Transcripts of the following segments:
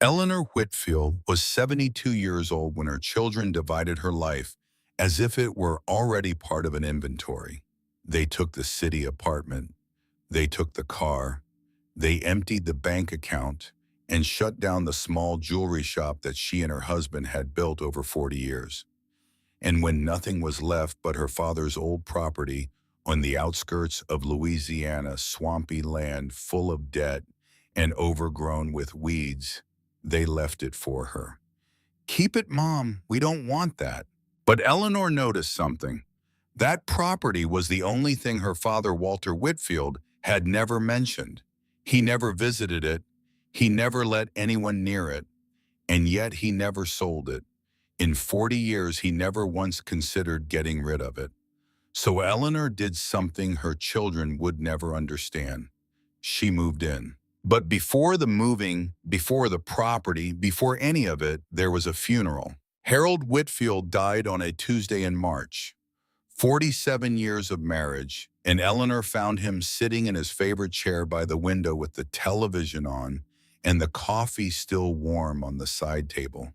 Eleanor Whitfield was 72 years old when her children divided her life as if it were already part of an inventory. They took the city apartment, they took the car, they emptied the bank account, and shut down the small jewelry shop that she and her husband had built over 40 years. And when nothing was left but her father's old property on the outskirts of Louisiana, swampy land full of debt and overgrown with weeds, they left it for her. "Keep it, Mom. We don't want that." But Eleanor noticed something. That property was the only thing her father, Walter Whitfield, had never mentioned. He never visited it. He never let anyone near it. And yet he never sold it. In 40 years, he never once considered getting rid of it. So Eleanor did something her children would never understand. She moved in. But before the moving, before the property, before any of it, there was a funeral. Harold Whitfield died on a Tuesday in March. 47 years of marriage, and Eleanor found him sitting in his favorite chair by the window with the television on and the coffee still warm on the side table.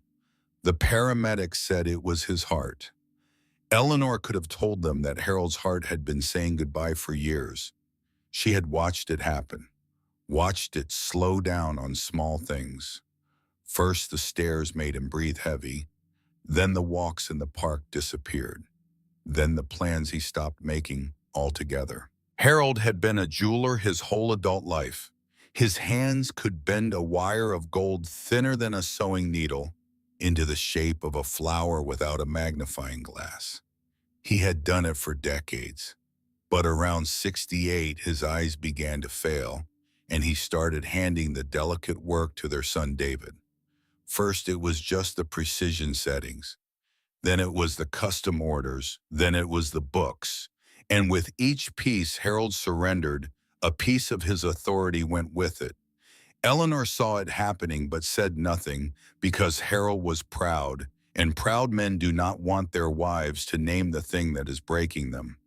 The paramedics said it was his heart. Eleanor could have told them that Harold's heart had been saying goodbye for years. She had watched it happen, watched it slow down on small things. First, the stairs made him breathe heavy. Then the walks in the park disappeared. Then the plans he stopped making altogether. Harold had been a jeweler his whole adult life. His hands could bend a wire of gold thinner than a sewing needle into the shape of a flower without a magnifying glass. He had done it for decades. But around 68, his eyes began to fail, and he started handing the delicate work to their son David. First, it was just the precision settings. Then it was the custom orders. Then it was the books. And with each piece Harold surrendered, a piece of his authority went with it. Eleanor saw it happening but said nothing because Harold was proud, and proud men do not want their wives to name the thing that is breaking them.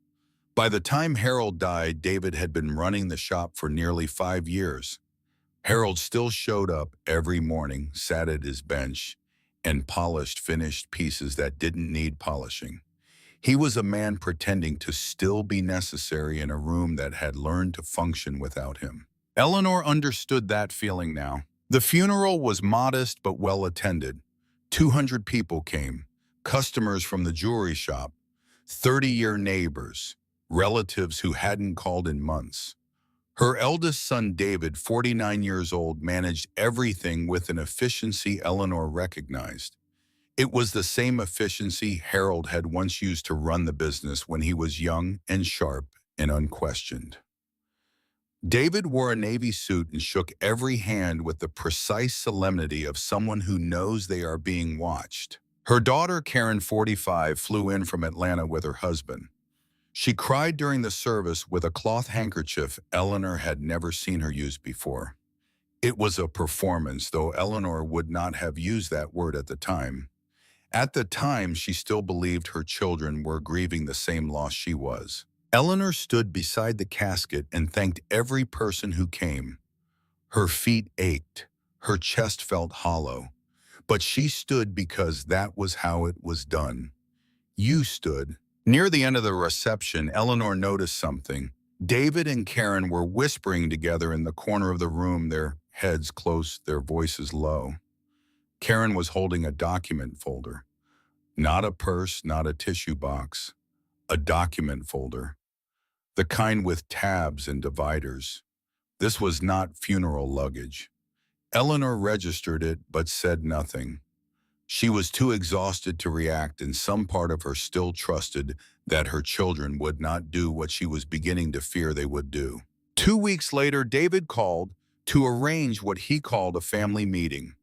By the time Harold died, David had been running the shop for nearly 5 years. Harold still showed up every morning, sat at his bench, and polished finished pieces that didn't need polishing. He was a man pretending to still be necessary in a room that had learned to function without him. Eleanor understood that feeling now. The funeral was modest but well attended. 200 people came, customers from the jewelry shop, 30-year neighbors, relatives who hadn't called in months. Her eldest son, David, 49 years old, managed everything with an efficiency Eleanor recognized. It was the same efficiency Harold had once used to run the business when he was young and sharp and unquestioned. David wore a navy suit and shook every hand with the precise solemnity of someone who knows they are being watched. Her daughter, Karen, 45, flew in from Atlanta with her husband. She cried during the service with a cloth handkerchief Eleanor had never seen her use before. It was a performance, though Eleanor would not have used that word at the time. At the time, she still believed her children were grieving the same loss she was. Eleanor stood beside the casket and thanked every person who came. Her feet ached, her chest felt hollow, but she stood because that was how it was done. You stood. Near the end of the reception, Eleanor noticed something. David and Karen were whispering together in the corner of the room, their heads close, their voices low. Karen was holding a document folder. Not a purse, not a tissue box. A document folder. The kind with tabs and dividers. This was not funeral luggage. Eleanor registered it but said nothing. She was too exhausted to react, and some part of her still trusted that her children would not do what she was beginning to fear they would do. 2 weeks later, David called to arrange what he called a family meeting.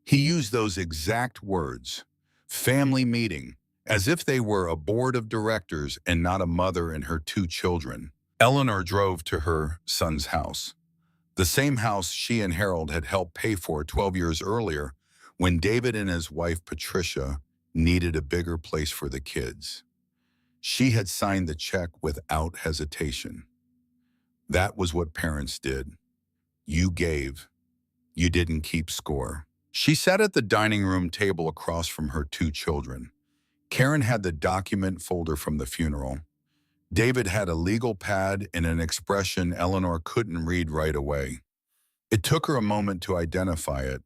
He used those exact words, family meeting, as if they were a board of directors and not a mother and her 2 children. Eleanor drove to her son's house, the same house she and Harold had helped pay for 12 years earlier when David and his wife Patricia needed a bigger place for the kids. She had signed the check without hesitation. That was what parents did. You gave. You didn't keep score. She sat at the dining room table across from her two children. Karen had the document folder from the funeral. David had a legal pad and an expression Eleanor couldn't read right away. It took her a moment to identify it.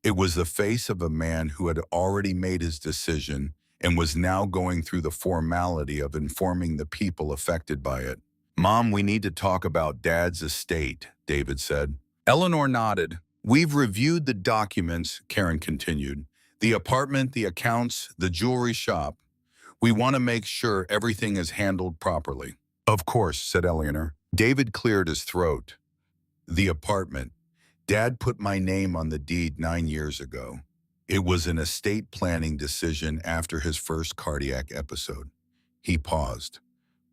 It was the face of a man who had already made his decision and was now going through the formality of informing the people affected by it. "Mom, we need to talk about Dad's estate," David said. Eleanor nodded. "We've reviewed the documents," Karen continued. "The apartment, the accounts, the jewelry shop. We want to make sure everything is handled properly." "Of course," said Eleanor. David cleared his throat. "The apartment. Dad put my name on the deed 9 years ago. It was an estate planning decision after his first cardiac episode." He paused.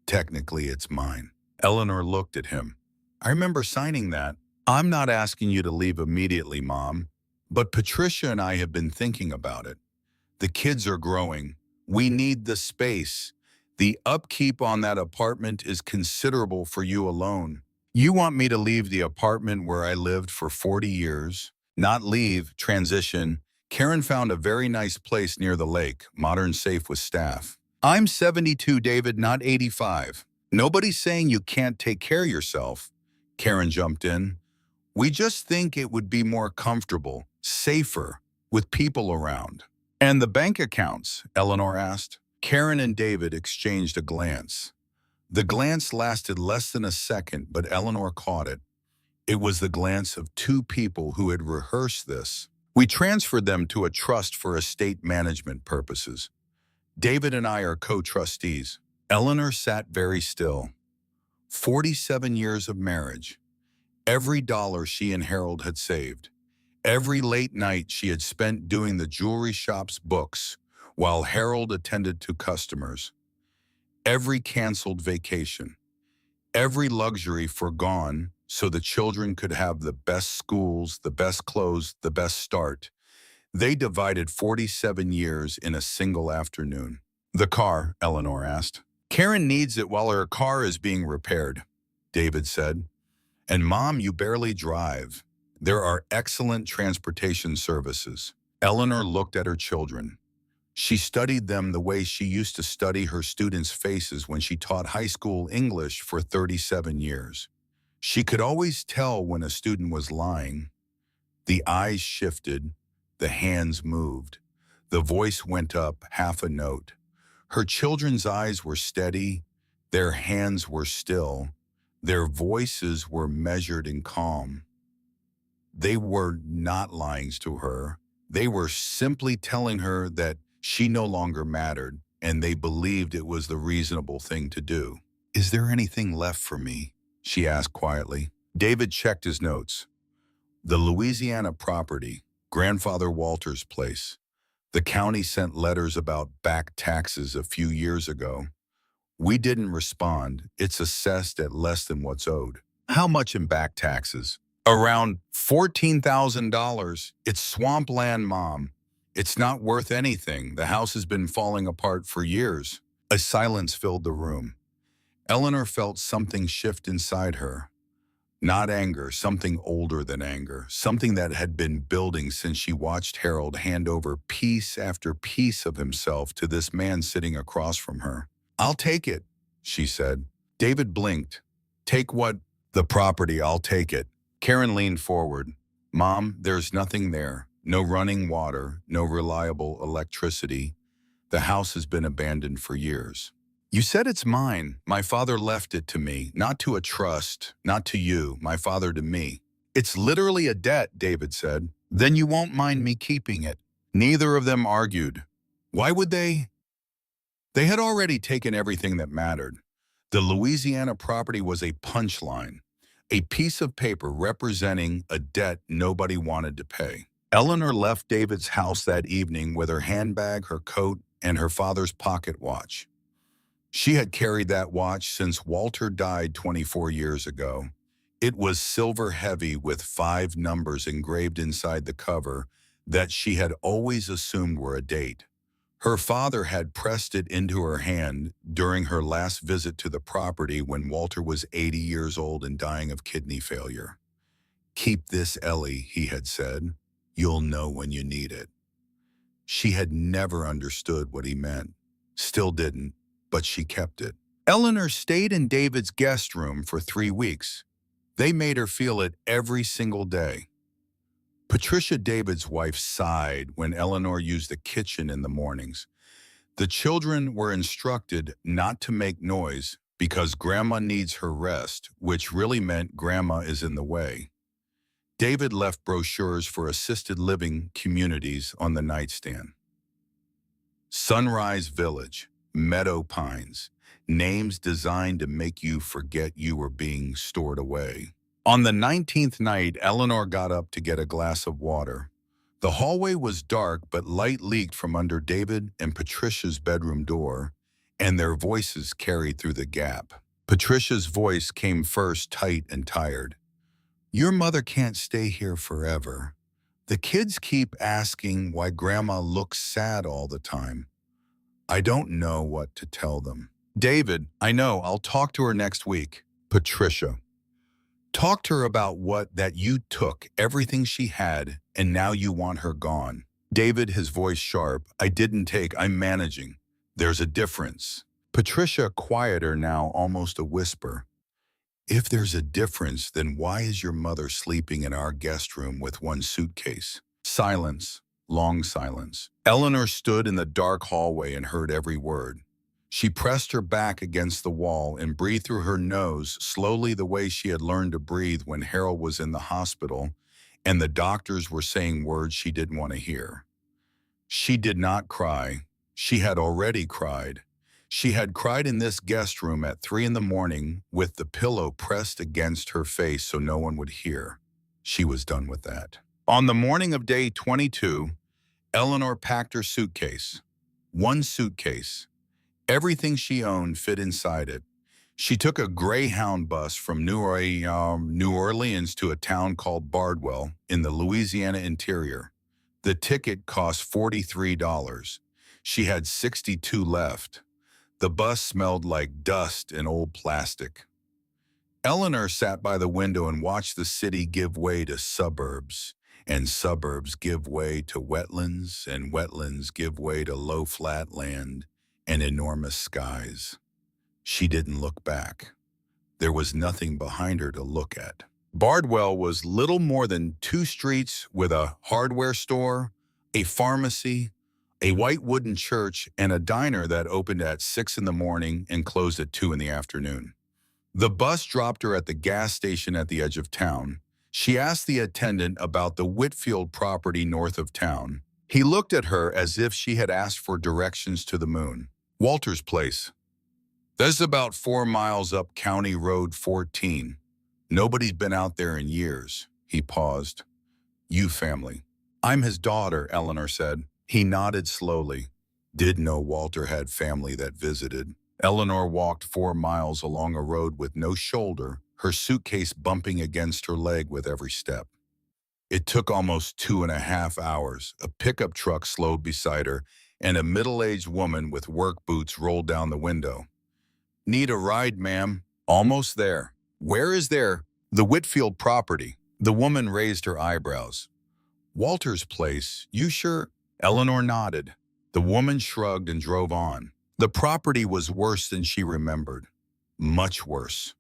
"Technically, it's mine." Eleanor looked at him. "I remember signing that." "I'm not asking you to leave immediately, Mom, but Patricia and I have been thinking about it. The kids are growing. We need the space. The upkeep on that apartment is considerable for you alone. You want me to leave the apartment where I lived for 40 years? Not leave, transition. Karen found a very nice place near the lake, modern, safe with staff. I'm 72, David, not 85. Nobody's saying you can't take care of yourself." Karen jumped in. "We just think it would be more comfortable, safer, with people around." "And the bank accounts?" Eleanor asked. Karen and David exchanged a glance. The glance lasted less than a second, but Eleanor caught it. It was the glance of two people who had rehearsed this. "We transferred them to a trust for estate management purposes. David and I are co-trustees." Eleanor sat very still. 47 years of marriage. Every dollar she and Harold had saved. Every late night she had spent doing the jewelry shop's books while Harold attended to customers. Every canceled vacation. Every luxury forgone so the children could have the best schools, the best clothes, the best start. They divided 47 years in a single afternoon. "The car?" Eleanor asked. "Karen needs it while her car is being repaired," David said. "And Mom, you barely drive. There are excellent transportation services." Eleanor looked at her children. She studied them the way she used to study her students' faces when she taught high school English for 37 years. She could always tell when a student was lying. The eyes shifted, the hands moved, the voice went up half a note. Her children's eyes were steady, their hands were still, their voices were measured and calm. They were not lying to her. They were simply telling her that she no longer mattered, and they believed it was the reasonable thing to do. "Is there anything left for me?" she asked quietly. David checked his notes. "The Louisiana property, grandfather Walter's place. The county sent letters about back taxes a few years ago. We didn't respond. It's assessed at less than what's owed." "How much in back taxes?" "Around $14,000. It's swampland, Mom. It's not worth anything. The house has been falling apart for years." A silence filled the room. Eleanor felt something shift inside her. Not anger, something older than anger, something that had been building since she watched Harold hand over piece after piece of himself to this man sitting across from her. "I'll take it," she said. David blinked. "Take what?" "The property, I'll take it." Karen leaned forward. "Mom, there's nothing there. No running water, no reliable electricity. The house has been abandoned for years." "You said it's mine. My father left it to me, not to a trust, not to you, my father to me." "It's literally a debt," David said. "Then you won't mind me keeping it." Neither of them argued. Why would they? They had already taken everything that mattered. The Louisiana property was a punchline, a piece of paper representing a debt nobody wanted to pay. Eleanor left David's house that evening with her handbag, her coat, and her father's pocket watch. She had carried that watch since Walter died 24 years ago. It was silver heavy with 5 numbers engraved inside the cover that she had always assumed were a date. Her father had pressed it into her hand during her last visit to the property when Walter was 80 years old and dying of kidney failure. "Keep this, Ellie," he had said. You'll know when you need it. She had never understood what he meant. Still didn't, but she kept it. Eleanor stayed in David's guest room for 3 weeks. They made her feel it every single day. Patricia, David's wife, sighed when Eleanor used the kitchen in the mornings. The children were instructed not to make noise because Grandma needs her rest, which really meant Grandma is in the way. David left brochures for assisted living communities on the nightstand. Sunrise Village, Meadow Pines, names designed to make you forget you were being stored away. On the 19th night, Eleanor got up to get a glass of water. The hallway was dark, but light leaked from under David and Patricia's bedroom door, and their voices carried through the gap. Patricia's voice came first, tight and tired. Your mother can't stay here forever. The kids keep asking why Grandma looks sad all the time. I don't know what to tell them. David, I know, I'll talk to her next week. Patricia, talk to her about that you took everything she had and now you want her gone. David, his voice sharp, I didn't take, I'm managing. There's a difference. Patricia, quieter now, almost a whisper. If there's a difference, then why is your mother sleeping in our guest room with one suitcase? Silence, long silence. Eleanor stood in the dark hallway and heard every word. She pressed her back against the wall and breathed through her nose slowly the way she had learned to breathe when Harold was in the hospital and the doctors were saying words she didn't want to hear. She did not cry. She had already cried. She had cried in this guest room at 3 a.m. with the pillow pressed against her face so no one would hear. She was done with that. On the morning of day 22, Eleanor packed her suitcase. One suitcase. Everything she owned fit inside it. She took a Greyhound bus from New Orleans to a town called Bardwell in the Louisiana interior. The ticket cost $43. She had 62 left. The bus smelled like dust and old plastic. Eleanor sat by the window and watched the city give way to suburbs, and suburbs give way to wetlands, and wetlands give way to low flat land and enormous skies. She didn't look back. There was nothing behind her to look at. Bardwell was little more than 2 streets with a hardware store, a pharmacy, a white wooden church, and a diner that opened at 6 a.m. and closed at 2 p.m. The bus dropped her at the gas station at the edge of town. She asked the attendant about the Whitfield property north of town. He looked at her as if she had asked for directions to the moon. Walter's place. That's about 4 miles up County Road 14. Nobody's been out there in years. He paused. You family. I'm his daughter, Eleanor said. He nodded slowly. Did know Walter had family that visited. Eleanor walked 4 miles along a road with no shoulder, her suitcase bumping against her leg with every step. It took almost 2.5 hours. A pickup truck slowed beside her, and a middle-aged woman with work boots rolled down the window. Need a ride, ma'am? Almost there. Where is there? The Whitfield property. The woman raised her eyebrows. Walter's place, you sure? Eleanor nodded. The woman shrugged and drove on. The property was worse than she remembered. Much worse.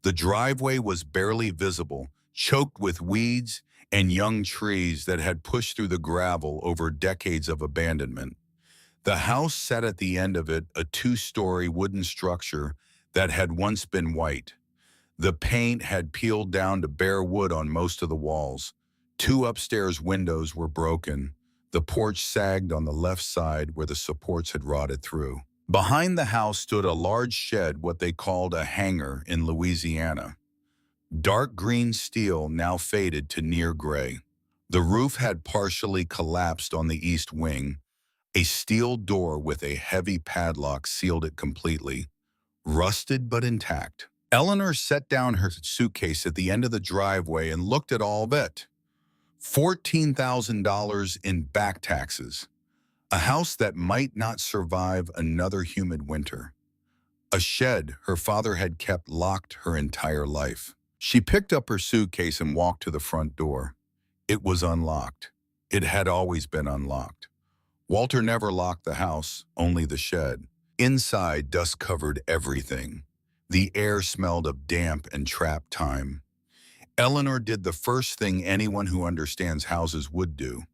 The driveway was barely visible, choked with weeds and young trees that had pushed through the gravel over decades of abandonment. The house sat at the end of it, a 2-story wooden structure that had once been white. The paint had peeled down to bare wood on most of the walls. 2 upstairs windows were broken. The porch sagged on the left side where the supports had rotted through. Behind the house stood a large shed, what they called a hangar in Louisiana. Dark green steel now faded to near gray. The roof had partially collapsed on the east wing. A steel door with a heavy padlock sealed it completely, rusted but intact. Eleanor set down her suitcase at the end of the driveway and looked at all of it. $14,000 in back taxes. A house that might not survive another humid winter. A shed her father had kept locked her entire life. She picked up her suitcase and walked to the front door. It was unlocked. It had always been unlocked. Walter never locked the house, only the shed. Inside, dust covered everything. The air smelled of damp and trapped time. Eleanor did the first thing anyone who understands houses would do.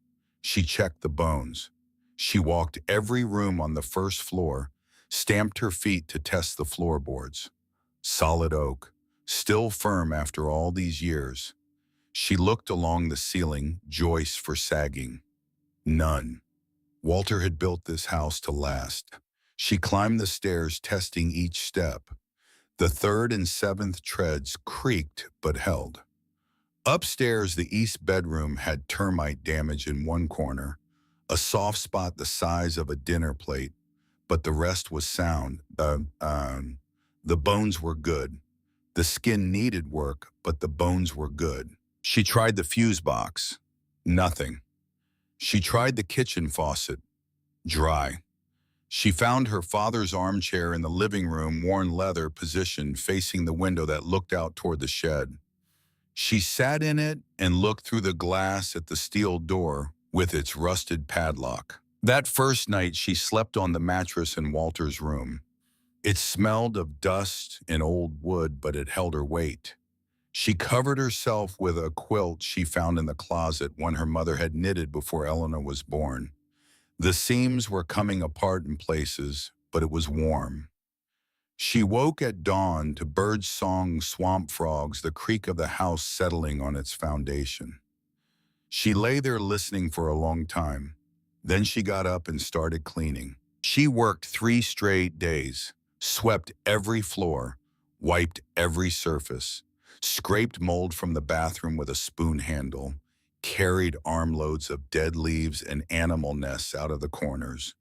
She checked the bones. She walked every room on the first floor, stamped her feet to test the floorboards. Solid oak, still firm after all these years. She looked along the ceiling, joists for sagging. None. Walter had built this house to last. She climbed the stairs, testing each step. The third and seventh treads creaked but held. Upstairs, the east bedroom had termite damage in one corner, a soft spot the size of a dinner plate, but the rest was sound. The bones were good. The skin needed work, but the bones were good. She tried the fuse box. Nothing. She tried the kitchen faucet. Dry. She found her father's armchair in the living room, worn leather, positioned facing the window that looked out toward the shed. She sat in it and looked through the glass at the steel door with its rusted padlock. That first night, she slept on the mattress in Walter's room. It smelled of dust and old wood, but it held her weight. She covered herself with a quilt she found in the closet one her mother had knitted before Eleanor was born. The seams were coming apart in places, but it was warm. She woke at dawn to bird song, swamp frogs, the creak of the house settling on its foundation. She lay there listening for a long time. Then she got up and started cleaning. She worked 3 straight days, swept every floor, wiped every surface, scraped mold from the bathroom with a spoon handle, carried armloads of dead leaves and animal nests out of the corners.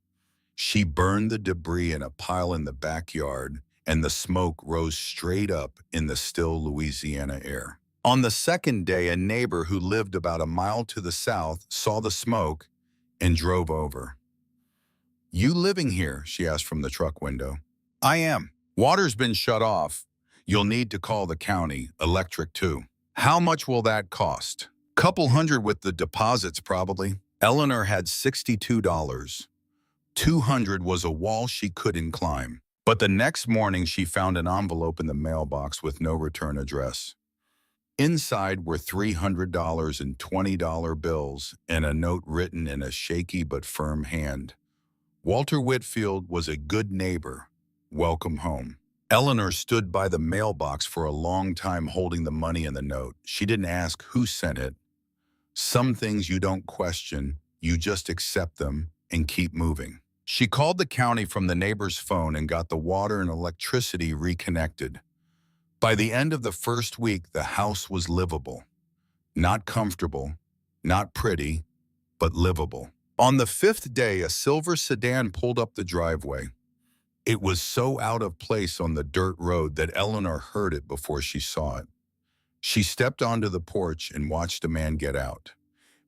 She burned the debris in a pile in the backyard, and the smoke rose straight up in the still Louisiana air. On the second day, a neighbor who lived about a mile to the south saw the smoke and drove over. "You living here?" she asked from the truck window. "I am. Water's been shut off. You'll need to call the county, electric too." "How much will that cost?" "Couple hundred with the deposits, probably." Eleanor had $62. 200 was a wall she couldn't climb. But the next morning, she found an envelope in the mailbox with no return address. Inside were $300 and $20 bills and a note written in a shaky but firm hand. Walter Whitfield was a good neighbor. Welcome home. Eleanor stood by the mailbox for a long time holding the money in the note. She didn't ask who sent it. Some things you don't question, you just accept them and keep moving. She called the county from the neighbor's phone and got the water and electricity reconnected. By the end of the first week, the house was livable. Not comfortable, not pretty, but livable. On the 5th day, a silver sedan pulled up the driveway. It was so out of place on the dirt road that Eleanor heard it before she saw it. She stepped onto the porch and watched a man get out.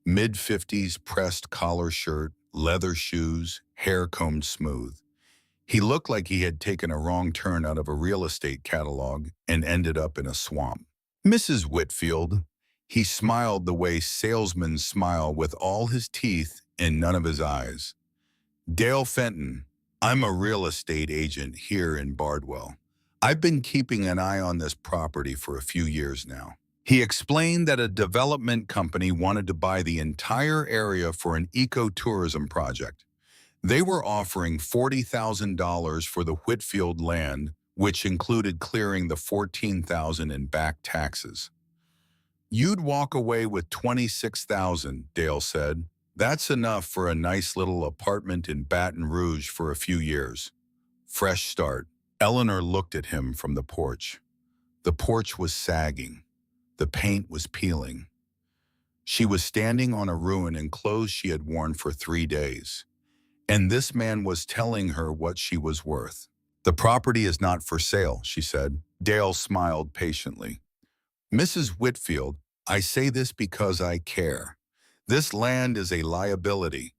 Mid-50s, pressed collar shirt, leather shoes, hair combed smooth. He looked like he had taken a wrong turn out of a real estate catalog and ended up in a swamp. "Mrs. Whitfield." He smiled the way salesmen smile, with all his teeth and none of his eyes. "Dale Fenton. I'm a real estate agent here in Bardwell. I've been keeping an eye on this property for a few years now." He explained that a development company wanted to buy the entire area for an ecotourism project. They were offering $40,000 for the Whitfield land, which included clearing the $14,000 in back taxes. "You'd walk away with $26,000, Dale said. "That's enough for a nice little apartment in Baton Rouge for a few years. Fresh start." Eleanor looked at him from the porch. The porch was sagging. The paint was peeling. She was standing on a ruin in clothes she had worn for 3 days. And this man was telling her what she was worth. "The property is not for sale," she said. Dale smiled patiently. "Mrs. Whitfield, I say this because I care. This land is a liability.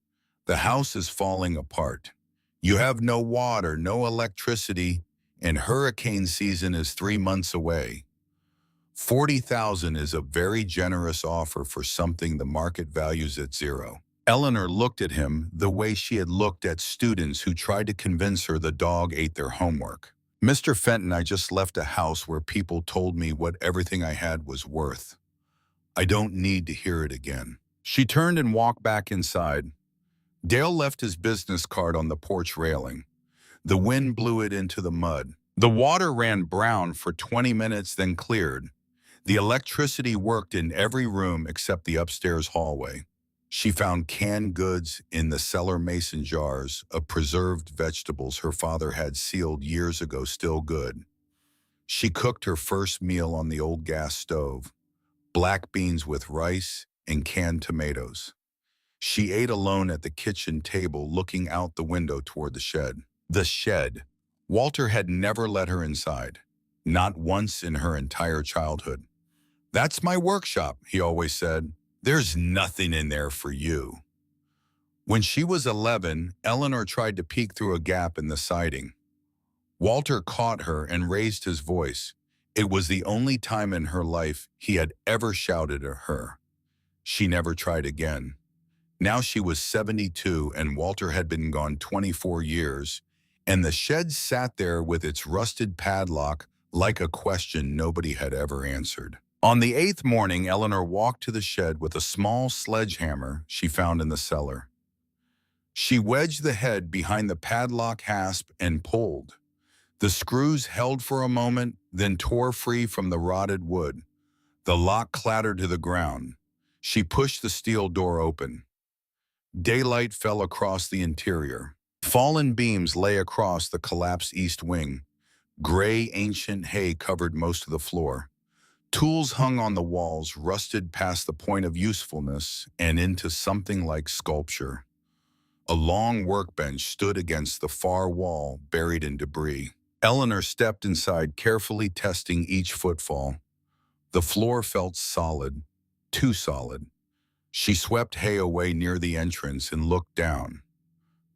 The house is falling apart. You have no water, no electricity, and hurricane season is 3 months away. $40,000 is a very generous offer for something the market values at zero. Eleanor looked at him the way she had looked at students who tried to convince her the dog ate their homework. Mr. Fenton, I just left a house where people told me what everything I had was worth. I don't need to hear it again. She turned and walked back inside. Dale left his business card on the porch railing. The wind blew it into the mud. The water ran brown for 20 minutes, then cleared. The electricity worked in every room except the upstairs hallway. She found canned goods in the cellar mason jars of preserved vegetables her father had sealed years ago still good. She cooked her first meal on the old gas stove, black beans with rice and canned tomatoes. She ate alone at the kitchen table looking out the window toward the shed. The shed. Walter had never let her inside, not once in her entire childhood. "That's my workshop," he always said. "There's nothing in there for you." When she was 11, Eleanor tried to peek through a gap in the siding. Walter caught her and raised his voice. It was the only time in her life he had ever shouted at her. She never tried again. Now she was 72 and Walter had been gone 24 years, and the shed sat there with its rusted padlock like a question nobody had ever answered. On the 8th morning, Eleanor walked to the shed with a small sledgehammer she found in the cellar. She wedged the head behind the padlock hasp and pulled. The screws held for a moment, then tore free from the rotted wood. The lock clattered to the ground. She pushed the steel door open. Daylight fell across the interior. Fallen beams lay across the collapsed east wing. Gray, ancient hay covered most of the floor. Tools hung on the walls, rusted past the point of usefulness and into something like sculpture. A long workbench stood against the far wall, buried in debris. Eleanor stepped inside, carefully testing each footfall. The floor felt solid, too solid. She swept hay away near the entrance and looked down.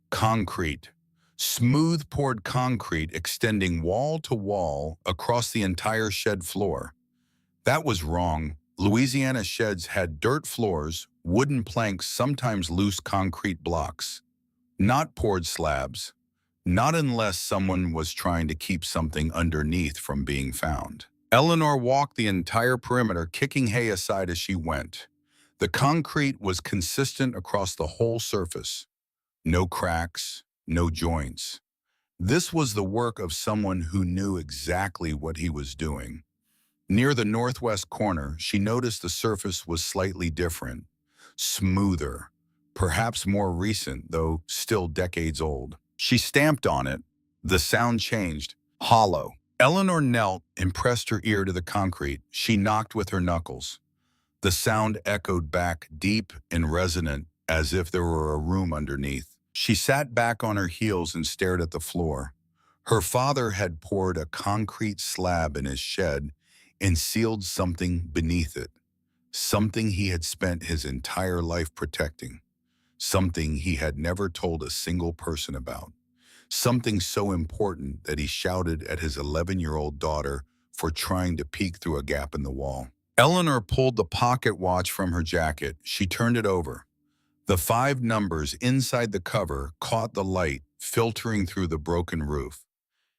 Concrete. Smooth poured concrete extending wall to wall across the entire shed floor. That was wrong. Louisiana sheds had dirt floors, wooden planks, sometimes loose concrete blocks. Not poured slabs. Not unless someone was trying to keep something underneath from being found. Eleanor walked the entire perimeter, kicking hay aside as she went. The concrete was consistent across the whole surface. No cracks, no joints. This was the work of someone who knew exactly what he was doing. Near the northwest corner, she noticed the surface was slightly different, smoother, perhaps more recent, though still decades old. She stamped on it. The sound changed, hollow. Eleanor knelt and pressed her ear to the concrete. She knocked with her knuckles. The sound echoed back, deep and resonant, as if there were a room underneath. She sat back on her heels and stared at the floor. Her father had poured a concrete slab in his shed and sealed something beneath it, something he had spent his entire life protecting, something he had never told a single person about, something so important that he shouted at his 11-year-old daughter for trying to peek through a gap in the wall. Eleanor pulled the pocket watch from her jacket. She turned it over. The 5 numbers inside the cover caught the light filtering through the broken roof.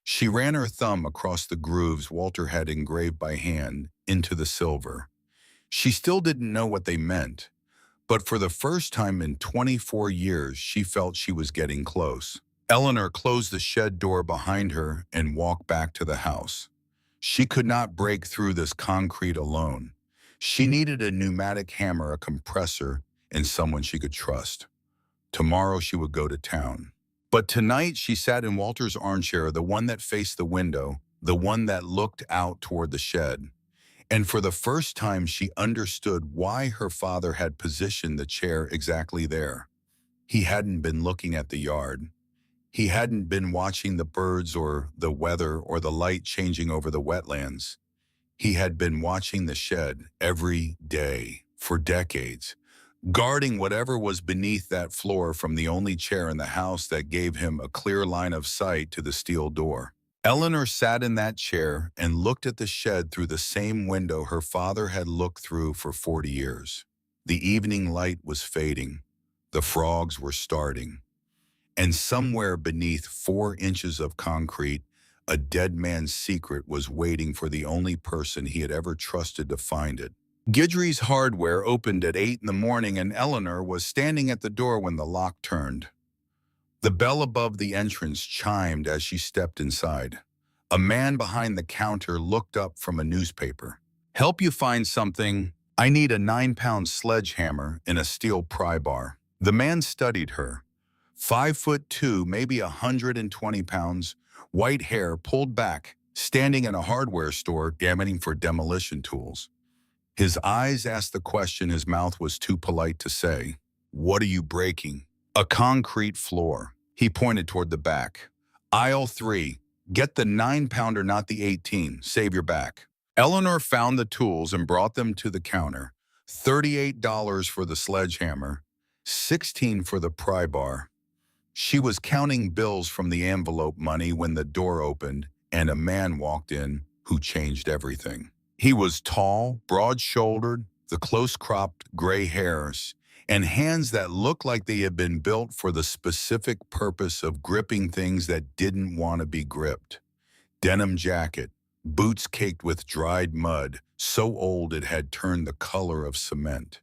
She ran her thumb across the grooves Walter had engraved by hand into the silver. She still didn't know what they meant, but for the first time in 24 years, she felt she was getting close. Eleanor closed the shed door behind her and walked back to the house. She could not break through this concrete alone. She needed a pneumatic hammer, a compressor, and someone she could trust. Tomorrow she would go to town. But tonight she sat in Walter's armchair, the one that faced the window, the one that looked out toward the shed. And for the first time she understood why her father had positioned the chair exactly there. He hadn't been looking at the yard. He hadn't been watching the birds or the weather or the light changing over the wetlands. He had been watching the shed every day for decades, guarding whatever was beneath that floor from the only chair in the house that gave him a clear line of sight to the steel door. Eleanor sat in that chair and looked at the shed through the same window her father had looked through for 40 years. The evening light was fading. The frogs were starting. And somewhere beneath 4 inches of concrete, a dead man's secret was waiting for the only person he had ever trusted to find it. Guidry's Hardware opened at 8 in the morning, and Eleanor was standing at the door when the lock turned. The bell above the entrance chimed as she stepped inside. A man behind the counter looked up from a newspaper. "Help you find something? I need a 9-pound sledgehammer and a steel pry bar." The man studied her. 5'2", maybe 120 pounds, white hair pulled back, standing in a hardware store gammoning for demolition tools. His eyes asked the question his mouth was too polite to say. "What are you breaking?" "A concrete floor." He pointed toward the back. "Aisle 3. Get the 9-pounder, not the 18. Save your back." Eleanor found the tools and brought them to the counter. $38 for the sledgehammer, $16 for the pry bar. She was counting bills from the envelope money when the door opened and a man walked in who changed everything. He was tall, broad-shouldered, the close-cropped gray hairs, and hands that looked like they had been built for the specific purpose of gripping things that didn't want to be gripped. Denim jacket, boots caked with dried mud, so old it had turned the color of cement.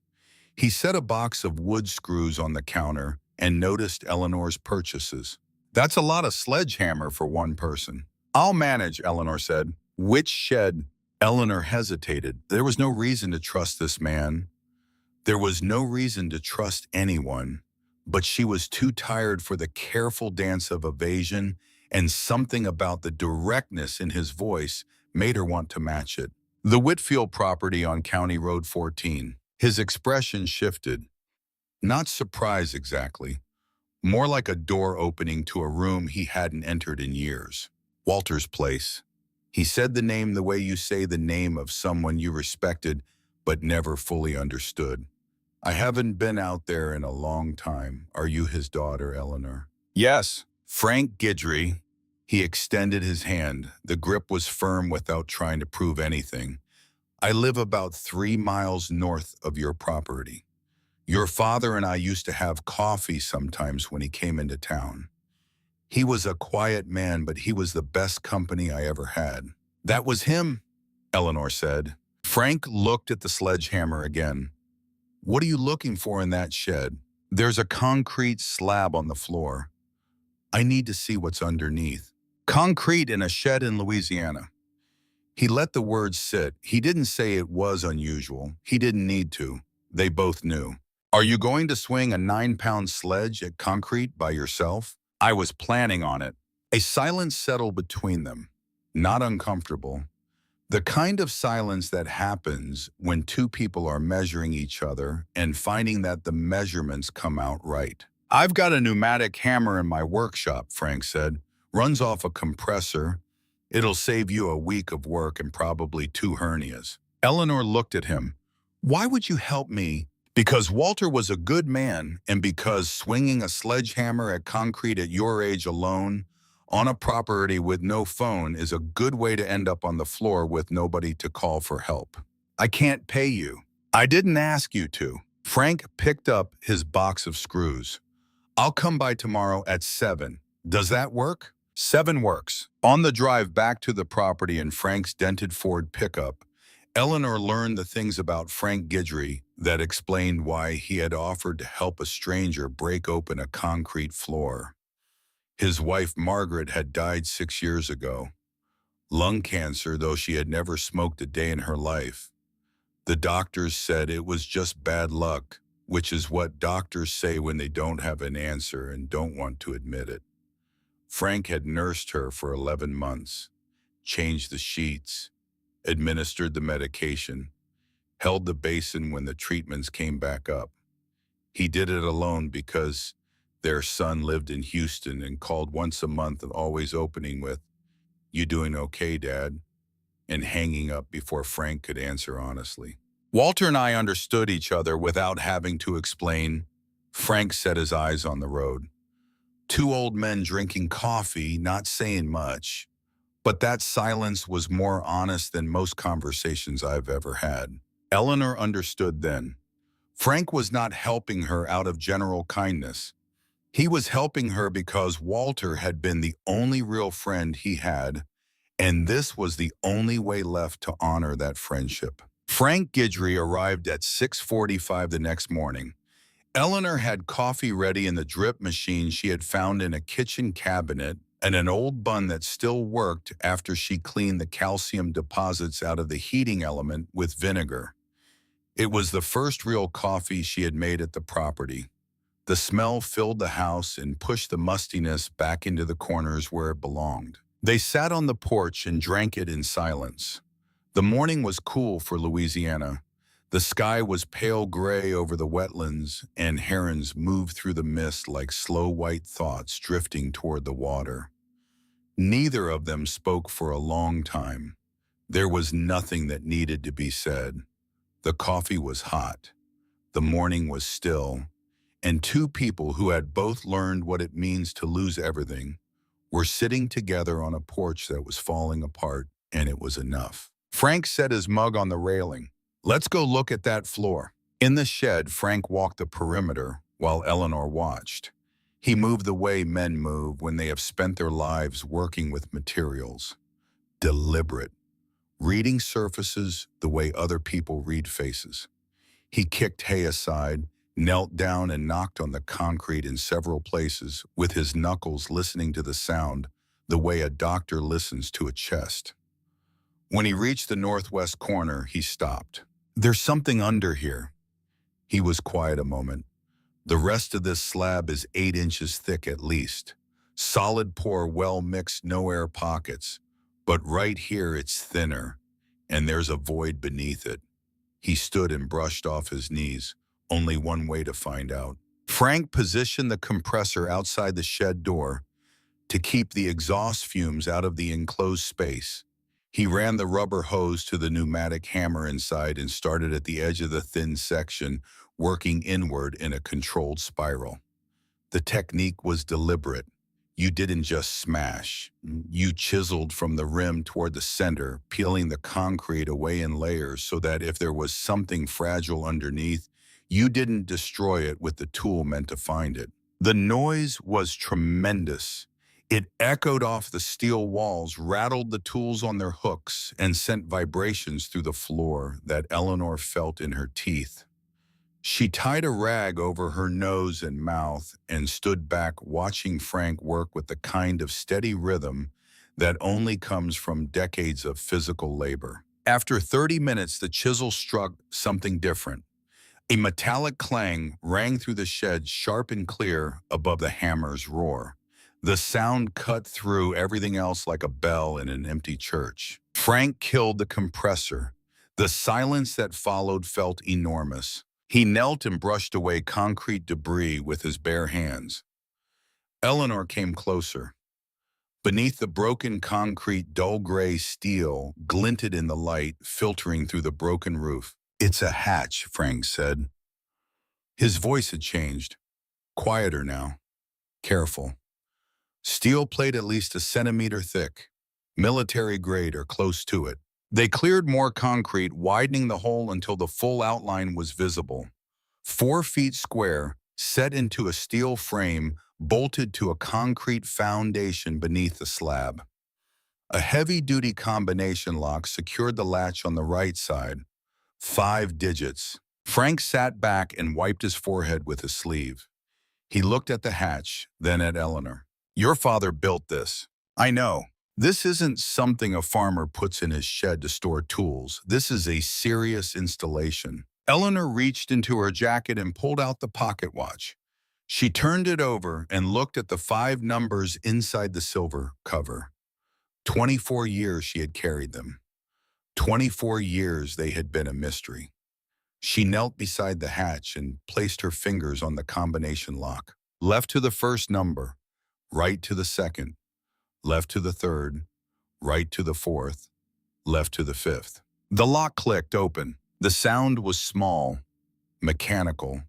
He set a box of wood screws on the counter and noticed Eleanor's purchases. "That's a lot of sledgehammer for one person." "I'll manage," Eleanor said. "Which shed?" Eleanor hesitated. There was no reason to trust this man. There was no reason to trust anyone, but she was too tired for the careful dance of evasion, and something about the directness in his voice made her want to match it. "The Whitfield property on County Road 14. His expression shifted. Not surprise exactly. More like a door opening to a room he hadn't entered in years. "Walter's place." He said the name the way you say the name of someone you respected but never fully understood. "I haven't been out there in a long time. Are you his daughter, Eleanor?" "Yes." "Frank Guidry." He extended his hand. The grip was firm without trying to prove anything. "I live about 3 miles north of your property. Your father and I used to have coffee sometimes when he came into town. He was a quiet man, but he was the best company I ever had." "That was him," Eleanor said. Frank looked at the sledgehammer again. "What are you looking for in that shed?" "There's a concrete slab on the floor. I need to see what's underneath." "Concrete in a shed in Louisiana." He let the words sit. He didn't say it was unusual. He didn't need to. They both knew. "Are you going to swing a 9-pound sledge at concrete by yourself?" "I was planning on it." A silence settled between them. Not uncomfortable. The kind of silence that happens when two people are measuring each other and finding that the measurements come out right. "I've got a pneumatic hammer in my workshop," Frank said. "Runs off a compressor. It'll save you a week of work and probably 2 hernias." Eleanor looked at him. "Why would you help me?" "Because Walter was a good man, and because swinging a sledgehammer at concrete at your age alone on a property with no phone is a good way to end up on the floor with nobody to call for help. I can't pay you." "I didn't ask you to." Frank picked up his box of screws. "I'll come by tomorrow at 7. Does that work?" 7 works. On the drive back to the property in Frank's dented Ford pickup, Eleanor learned the things about Frank Guidry that explained why he had offered to help a stranger break open a concrete floor. His wife, Margaret, had died 6 years ago. Lung cancer, though she had never smoked a day in her life. The doctors said it was just bad luck, which is what doctors say when they don't have an answer and don't want to admit it. Frank had nursed her for 11 months, changed the sheets, administered the medication, held the basin when the treatments came back up. He did it alone because their son lived in Houston and called once a month, always opening with, "You doing okay, Dad?" and hanging up before Frank could answer honestly. "Walter and I understood each other without having to explain." Frank set his eyes on the road. 2 old men drinking coffee, not saying much. But that silence was more honest than most conversations I've ever had. Eleanor understood then. Frank was not helping her out of general kindness. He was helping her because Walter had been the only real friend he had, and this was the only way left to honor that friendship. Frank Guidry arrived at 6:45 the next morning. Eleanor had coffee ready in the drip machine she had found in a kitchen cabinet and an old bun that still worked after she cleaned the calcium deposits out of the heating element with vinegar. It was the first real coffee she had made at the property. The smell filled the house and pushed the mustiness back into the corners where it belonged. They sat on the porch and drank it in silence. The morning was cool for Louisiana. The sky was pale gray over the wetlands, and herons moved through the mist like slow white thoughts drifting toward the water. Neither of them spoke for a long time. There was nothing that needed to be said. The coffee was hot. The morning was still, and two people who had both learned what it means to lose everything were sitting together on a porch that was falling apart, and it was enough. Frank set his mug on the railing. "Let's go look at that floor." In the shed, Frank walked the perimeter while Eleanor watched. He moved the way men move when they have spent their lives working with materials. Deliberate. Reading surfaces the way other people read faces. He kicked hay aside, knelt down and knocked on the concrete in several places, with his knuckles listening to the sound, the way a doctor listens to a chest. When he reached the northwest corner, he stopped. "There's something under here." He was quiet a moment. "The rest of this slab is 8 inches thick at least. Solid pour, well mixed, no air pockets. But right here it's thinner, and there's a void beneath it." He stood and brushed off his knees. Only one way to find out. Frank positioned the compressor outside the shed door to keep the exhaust fumes out of the enclosed space. He ran the rubber hose to the pneumatic hammer inside and started at the edge of the thin section, working inward in a controlled spiral. The technique was deliberate. You didn't just smash. You chiseled from the rim toward the center, peeling the concrete away in layers so that if there was something fragile underneath, you didn't destroy it with the tool meant to find it. The noise was tremendous. It echoed off the steel walls, rattled the tools on their hooks, and sent vibrations through the floor that Eleanor felt in her teeth. She tied a rag over her nose and mouth and stood back watching Frank work with the kind of steady rhythm that only comes from decades of physical labor. After 30 minutes, the chisel struck something different. A metallic clang rang through the shed, sharp and clear above the hammer's roar. The sound cut through everything else like a bell in an empty church. Frank killed the compressor. The silence that followed felt enormous. He knelt and brushed away concrete debris with his bare hands. Eleanor came closer. Beneath the broken concrete, dull gray steel glinted in the light, filtering through the broken roof. "It's a hatch," Frank said. His voice had changed. Quieter now. Careful. Steel plate at least a centimeter thick. Military grade or close to it. They cleared more concrete, widening the hole until the full outline was visible. 4 feet square, set into a steel frame, bolted to a concrete foundation beneath the slab. A heavy-duty combination lock secured the latch on the right side. 5 digits. Frank sat back and wiped his forehead with his sleeve. He looked at the hatch, then at Eleanor. "Your father built this. I know. This isn't something a farmer puts in his shed to store tools. This is a serious installation." Eleanor reached into her jacket and pulled out the pocket watch. She turned it over and looked at the 5 numbers inside the silver cover. 24 years she had carried them. 24 years they had been a mystery. She knelt beside the hatch and placed her fingers on the combination lock. Left to the first number, right to the second, left to the third, right to the fourth, left to the fifth. The lock clicked open. The sound was small, mechanical,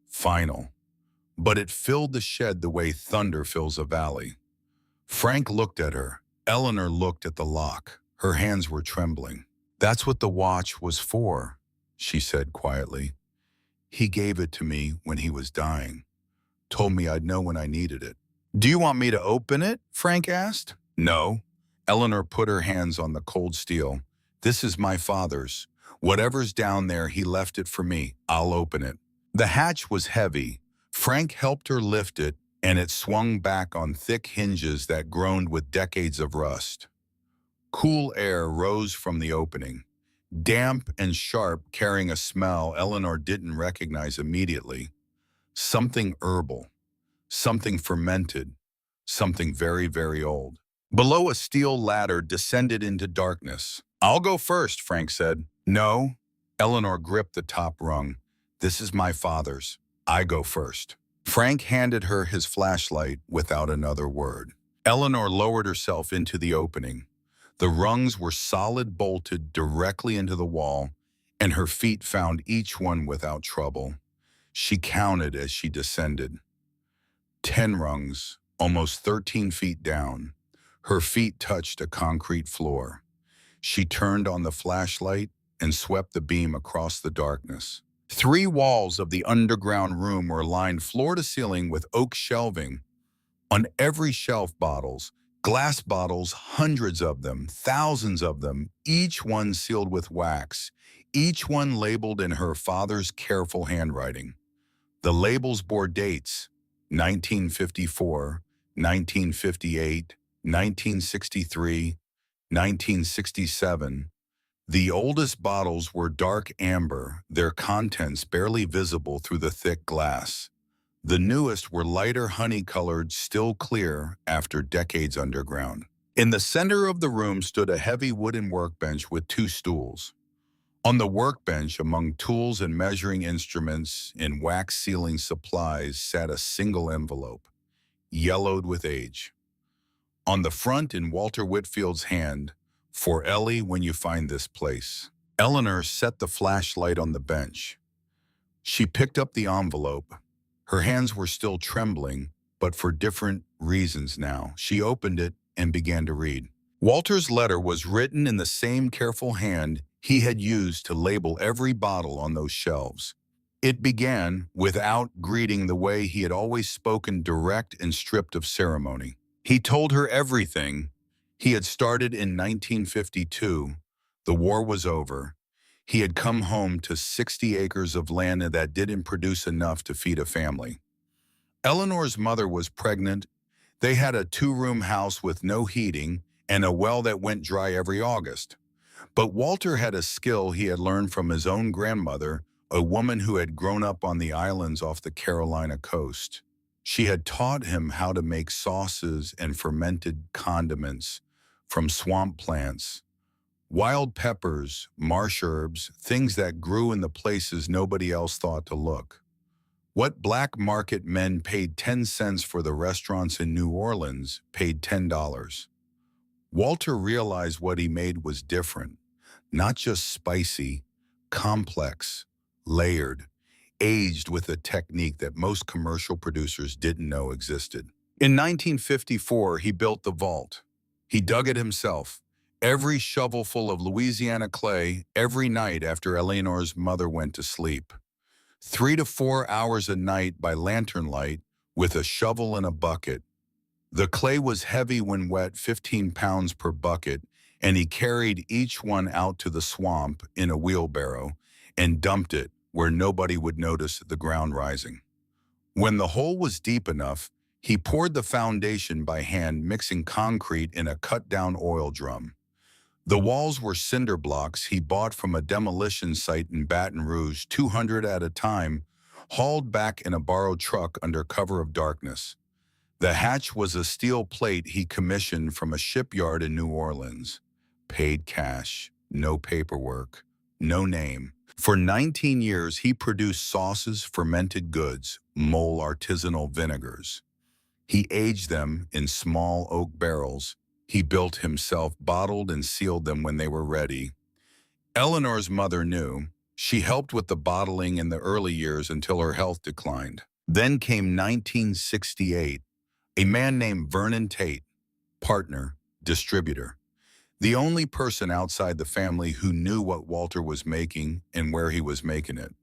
final, but it filled the shed the way thunder fills a valley. Frank looked at her. Eleanor looked at the lock. Her hands were trembling. "That's what the watch was for," she said quietly. "He gave it to me when he was dying. Told me I'd know when I needed it." "Do you want me to open it?" Frank asked. "No." Eleanor put her hands on the cold steel. "This is my father's. Whatever's down there, he left it for me. I'll open it." The hatch was heavy. Frank helped her lift it, and it swung back on thick hinges that groaned with decades of rust. Cool air rose from the opening, damp and sharp, carrying a smell Eleanor didn't recognize immediately. Something herbal, something fermented, something very, very old. Below, a steel ladder descended into darkness. "I'll go first," Frank said. "No." Eleanor gripped the top rung. "This is my father's. I go first." Frank handed her his flashlight without another word. Eleanor lowered herself into the opening. The rungs were solid, bolted directly into the wall, and her feet found each one without trouble. She counted as she descended. 10 rungs, almost 13 feet down. Her feet touched a concrete floor. She turned on the flashlight and swept the beam across the darkness. 3 walls of the underground room were lined floor to ceiling with oak shelving. On every shelf, bottles, glass bottles, hundreds of them, thousands of them, each one sealed with wax, each one labeled in her father's careful handwriting. The labels bore dates: 1954, 1958, 1963, 1967. The oldest bottles were dark amber, their contents barely visible through the thick glass. The newest were lighter honey-colored, still clear after decades underground. In the center of the room stood a heavy wooden workbench with 2 stools. On the workbench, among tools and measuring instruments and wax-sealing supplies, sat a single envelope, yellowed with age. On the front, in Walter Whitfield's hand, "For Ellie when you find this place." Eleanor set the flashlight on the bench. She picked up the envelope. Her hands were still trembling, but for different reasons now. She opened it and began to read. Walter's letter was written in the same careful hand he had used to label every bottle on those shelves. It began without greeting the way he had always spoken, direct and stripped of ceremony. He told her everything. He had started in 1952. The war was over. He had come home to 60 acres of land that didn't produce enough to feed a family. Eleanor's mother was pregnant. They had a 2-room house with no heating and a well that went dry every August. But Walter had a skill he had learned from his own grandmother, a woman who had grown up on the islands off the Carolina coast. She had taught him how to make sauces and fermented condiments from swamp plants, wild peppers, marsh herbs, things that grew in the places nobody else thought to look. What black market men paid 10 cents for, the restaurants in New Orleans paid $10. Walter realized what he made was different, not just spicy, complex, layered, aged with a technique that most commercial producers didn't know existed. In 1954, he built the vault. He dug it himself, every shovelful of Louisiana clay, every night after Eleanor's mother went to sleep. 3 to 4 hours a night by lantern light with a shovel and a bucket. The clay was heavy when wet, 15 pounds per bucket, and he carried each one out to the swamp in a wheelbarrow and dumped it where nobody would notice the ground rising. When the hole was deep enough, he poured the foundation by hand, mixing concrete in a cut-down oil drum. The walls were cinder blocks he bought from a demolition site in Baton Rouge, 200 at a time, hauled back in a borrowed truck under cover of darkness. The hatch was a steel plate he commissioned from a shipyard in New Orleans. Paid cash, no paperwork, no name. For 19 years, he produced sauces, fermented goods, mole artisanal vinegars. He aged them in small oak barrels. He built himself, bottled and sealed them when they were ready. Eleanor's mother knew. She helped with the bottling in the early years until her health declined. Then came 1968. A man named Vernon Tate, partner, distributor. The only person outside the family who knew what Walter was making and where he was making it.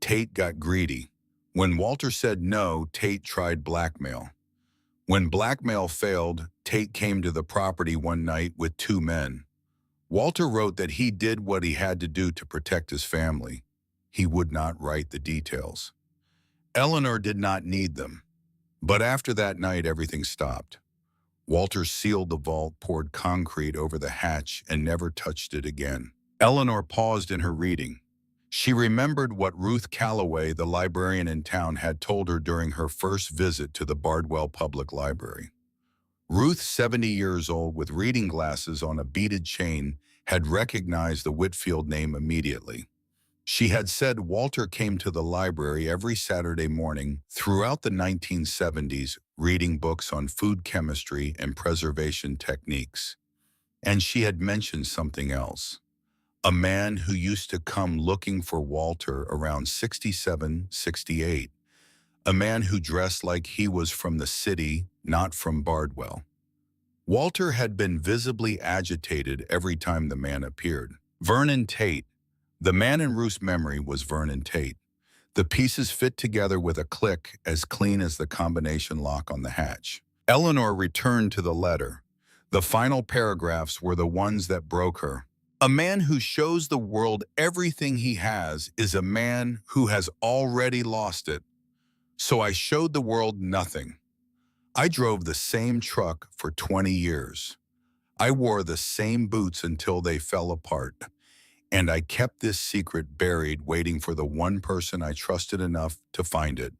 Tate got greedy. When Walter said no, Tate tried blackmail. When blackmail failed, Tate came to the property one night with two men. Walter wrote that he did what he had to do to protect his family. He would not write the details. Eleanor did not need them. But after that night, everything stopped. Walter sealed the vault, poured concrete over the hatch, and never touched it again. Eleanor paused in her reading. She remembered what Ruth Calloway, the librarian in town, had told her during her first visit to the Bardwell Public Library. Ruth, 70 years old with reading glasses on a beaded chain, had recognized the Whitfield name immediately. She had said Walter came to the library every Saturday morning throughout the 1970s, reading books on food chemistry and preservation techniques. And she had mentioned something else. A man who used to come looking for Walter around 67, 68. A man who dressed like he was from the city, not from Bardwell. Walter had been visibly agitated every time the man appeared. Vernon Tate. The man in Ruth's memory was Vernon Tate. The pieces fit together with a click as clean as the combination lock on the hatch. Eleanor returned to the letter. The final paragraphs were the ones that broke her. A man who shows the world everything he has is a man who has already lost it. So I showed the world nothing. I drove the same truck for 20 years. I wore the same boots until they fell apart. And I kept this secret buried, waiting for the one person I trusted enough to find it.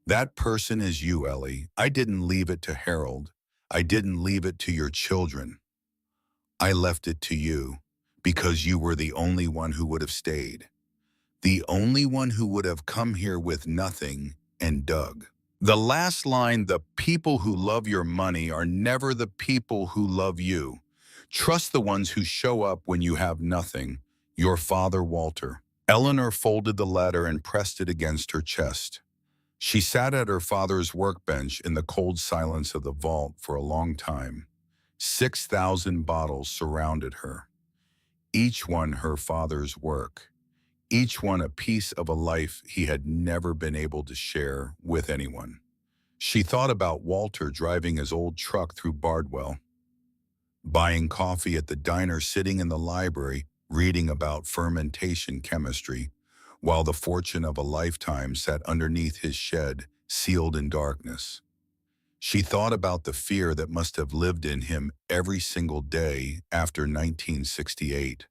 That person is you, Ellie. I didn't leave it to Harold. I didn't leave it to your children. I left it to you because you were the only one who would have stayed. The only one who would have come here with nothing and dug. The last line, the people who love your money are never the people who love you. Trust the ones who show up when you have nothing. Your father, Walter. Eleanor folded the letter and pressed it against her chest. She sat at her father's workbench in the cold silence of the vault for a long time. 6,000 bottles surrounded her. Each one her father's work. Each one a piece of a life he had never been able to share with anyone. She thought about Walter driving his old truck through Bardwell, buying coffee at the diner, sitting in the library, reading about fermentation chemistry, while the fortune of a lifetime sat underneath his shed, sealed in darkness. She thought about the fear that must have lived in him every single day after 1968.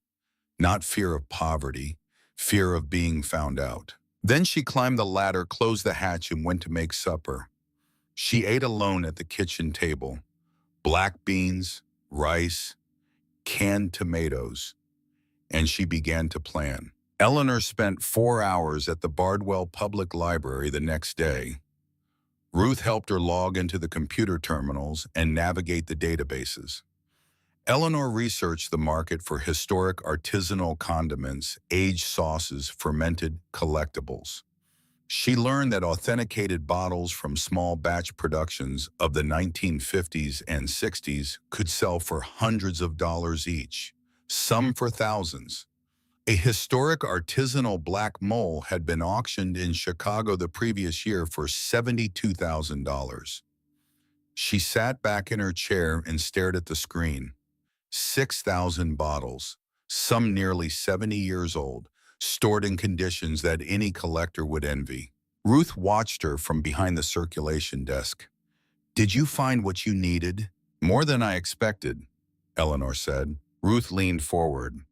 Not fear of poverty, fear of being found out. Then she climbed the ladder, closed the hatch, and went to make supper. She ate alone at the kitchen table. Black beans, rice, canned tomatoes. And she began to plan. Eleanor spent 4 hours at the Bardwell Public Library the next day. Ruth helped her log into the computer terminals and navigate the databases. Eleanor researched the market for historic artisanal condiments, aged sauces, fermented collectibles. She learned that authenticated bottles from small batch productions of the 1950s and 60s could sell for hundreds of dollars each, some for thousands. A historic artisanal black mole had been auctioned in Chicago the previous year for $72,000. She sat back in her chair and stared at the screen. 6,000 bottles, some nearly 70 years old, stored in conditions that any collector would envy. Ruth watched her from behind the circulation desk. "Did you find what you needed?" "More than I expected," Eleanor said. Ruth leaned forward.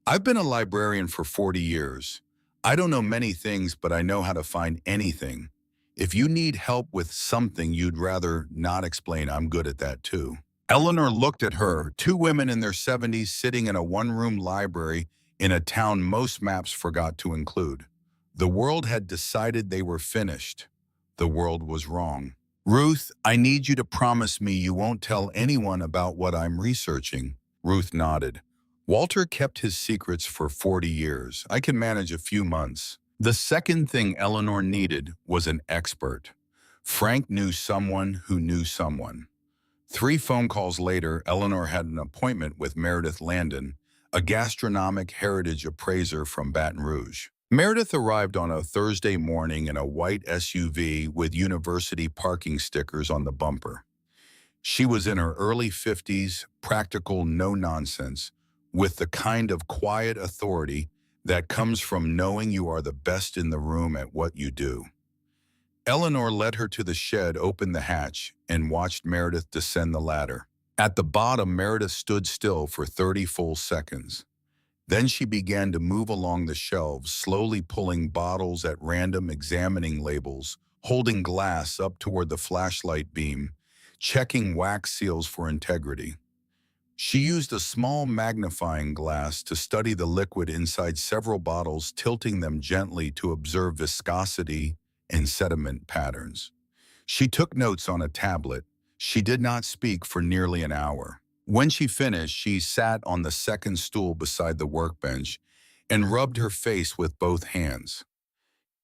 "I've been a librarian for 40 years. I don't know many things, but I know how to find anything. If you need help with something you'd rather not explain, I'm good at that too." Eleanor looked at her, two women in their 70s sitting in a one-room library in a town most maps forgot to include. The world had decided they were finished. The world was wrong. "Ruth, I need you to promise me you won't tell anyone about what I'm researching." Ruth nodded. "Walter kept his secrets for 40 years. I can manage a few months." The second thing Eleanor needed was an expert. Frank knew someone who knew someone. 3 phone calls later, Eleanor had an appointment with Meredith Landon, a gastronomic heritage appraiser from Baton Rouge. Meredith arrived on a Thursday morning in a white SUV with university parking stickers on the bumper. She was in her early 50s, practical, no-nonsense, with the kind of quiet authority that comes from knowing you are the best in the room at what you do. Eleanor led her to the shed, opened the hatch, and watched Meredith descend the ladder. At the bottom, Meredith stood still for 30 full seconds. Then she began to move along the shelves, slowly pulling bottles at random, examining labels, holding glass up toward the flashlight beam, checking wax seals for integrity. She used a small magnifying glass to study the liquid inside several bottles, tilting them gently to observe viscosity and sediment patterns. She took notes on a tablet. She did not speak for nearly an hour. When she finished, she sat on the second stool beside the workbench and rubbed her face with both hands.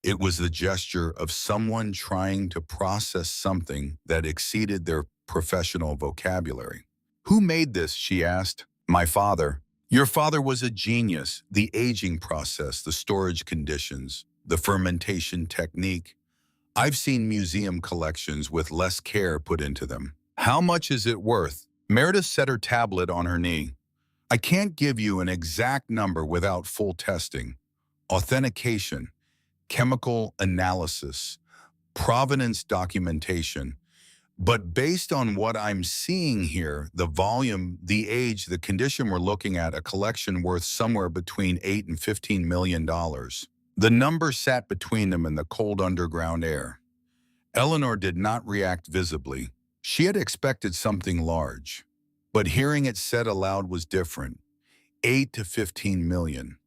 It was the gesture of someone trying to process something that exceeded their professional vocabulary. "Who made this?" she asked. "My father." "Your father was a genius. The aging process, the storage conditions, the fermentation technique. I've seen museum collections with less care put into them." "How much is it worth?" Meredith set her tablet on her knee. "I can't give you an exact number without full testing. Authentication, chemical analysis, provenance documentation. But based on what I'm seeing here, the volume, the age, the condition, we're looking at a collection worth somewhere between $8 and $15 million. The number sat between them in the cold underground air. Eleanor did not react visibly. She had expected something large. But hearing it said aloud was different. 8 to 15 million.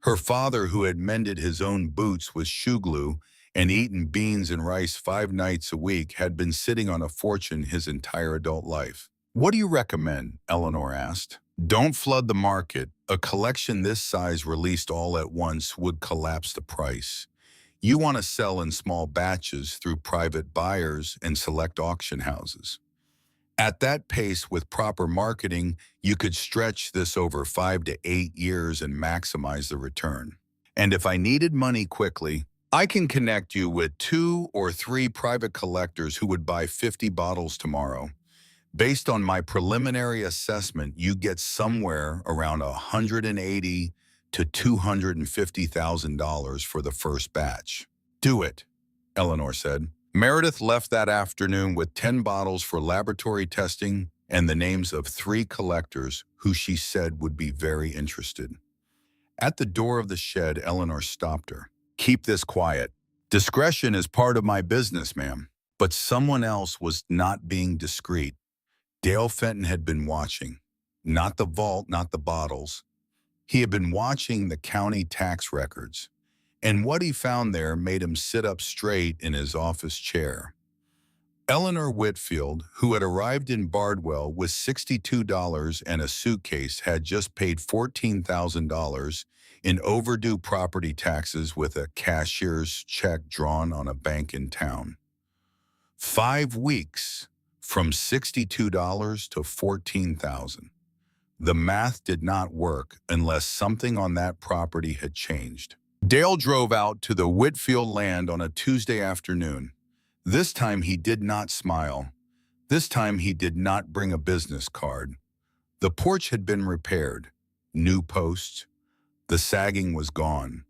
Her father, who had mended his own boots with shoe glue and eaten beans and rice 5 nights a week, had been sitting on a fortune his entire adult life. "What do you recommend?" Eleanor asked. "Don't flood the market. A collection this size released all at once would collapse the price. You want to sell in small batches through private buyers and select auction houses. At that pace, with proper marketing, you could stretch this over 5 to 8 years and maximize the return. And if I needed money quickly, I can connect you with 2 or 3 private collectors who would buy 50 bottles tomorrow. Based on my preliminary assessment, you get somewhere around $180,000 to $250,000 for the first batch." "Do it," Eleanor said. Meredith left that afternoon with 10 bottles for laboratory testing and the names of 3 collectors who she said would be very interested. At the door of the shed, Eleanor stopped her. "Keep this quiet. Discretion is part of my business, ma'am." But someone else was not being discreet. Dale Fenton had been watching. Not the vault, not the bottles. He had been watching the county tax records. And what he found there made him sit up straight in his office chair. Eleanor Whitfield, who had arrived in Bardwell with $62 and a suitcase, had just paid $14,000 in overdue property taxes with a cashier's check drawn on a bank in town. 5 weeks, from $62 to $14,000. The math did not work unless something on that property had changed. Dale drove out to the Whitfield land on a Tuesday afternoon. This time he did not smile. This time he did not bring a business card. The porch had been repaired. New posts. The sagging was gone.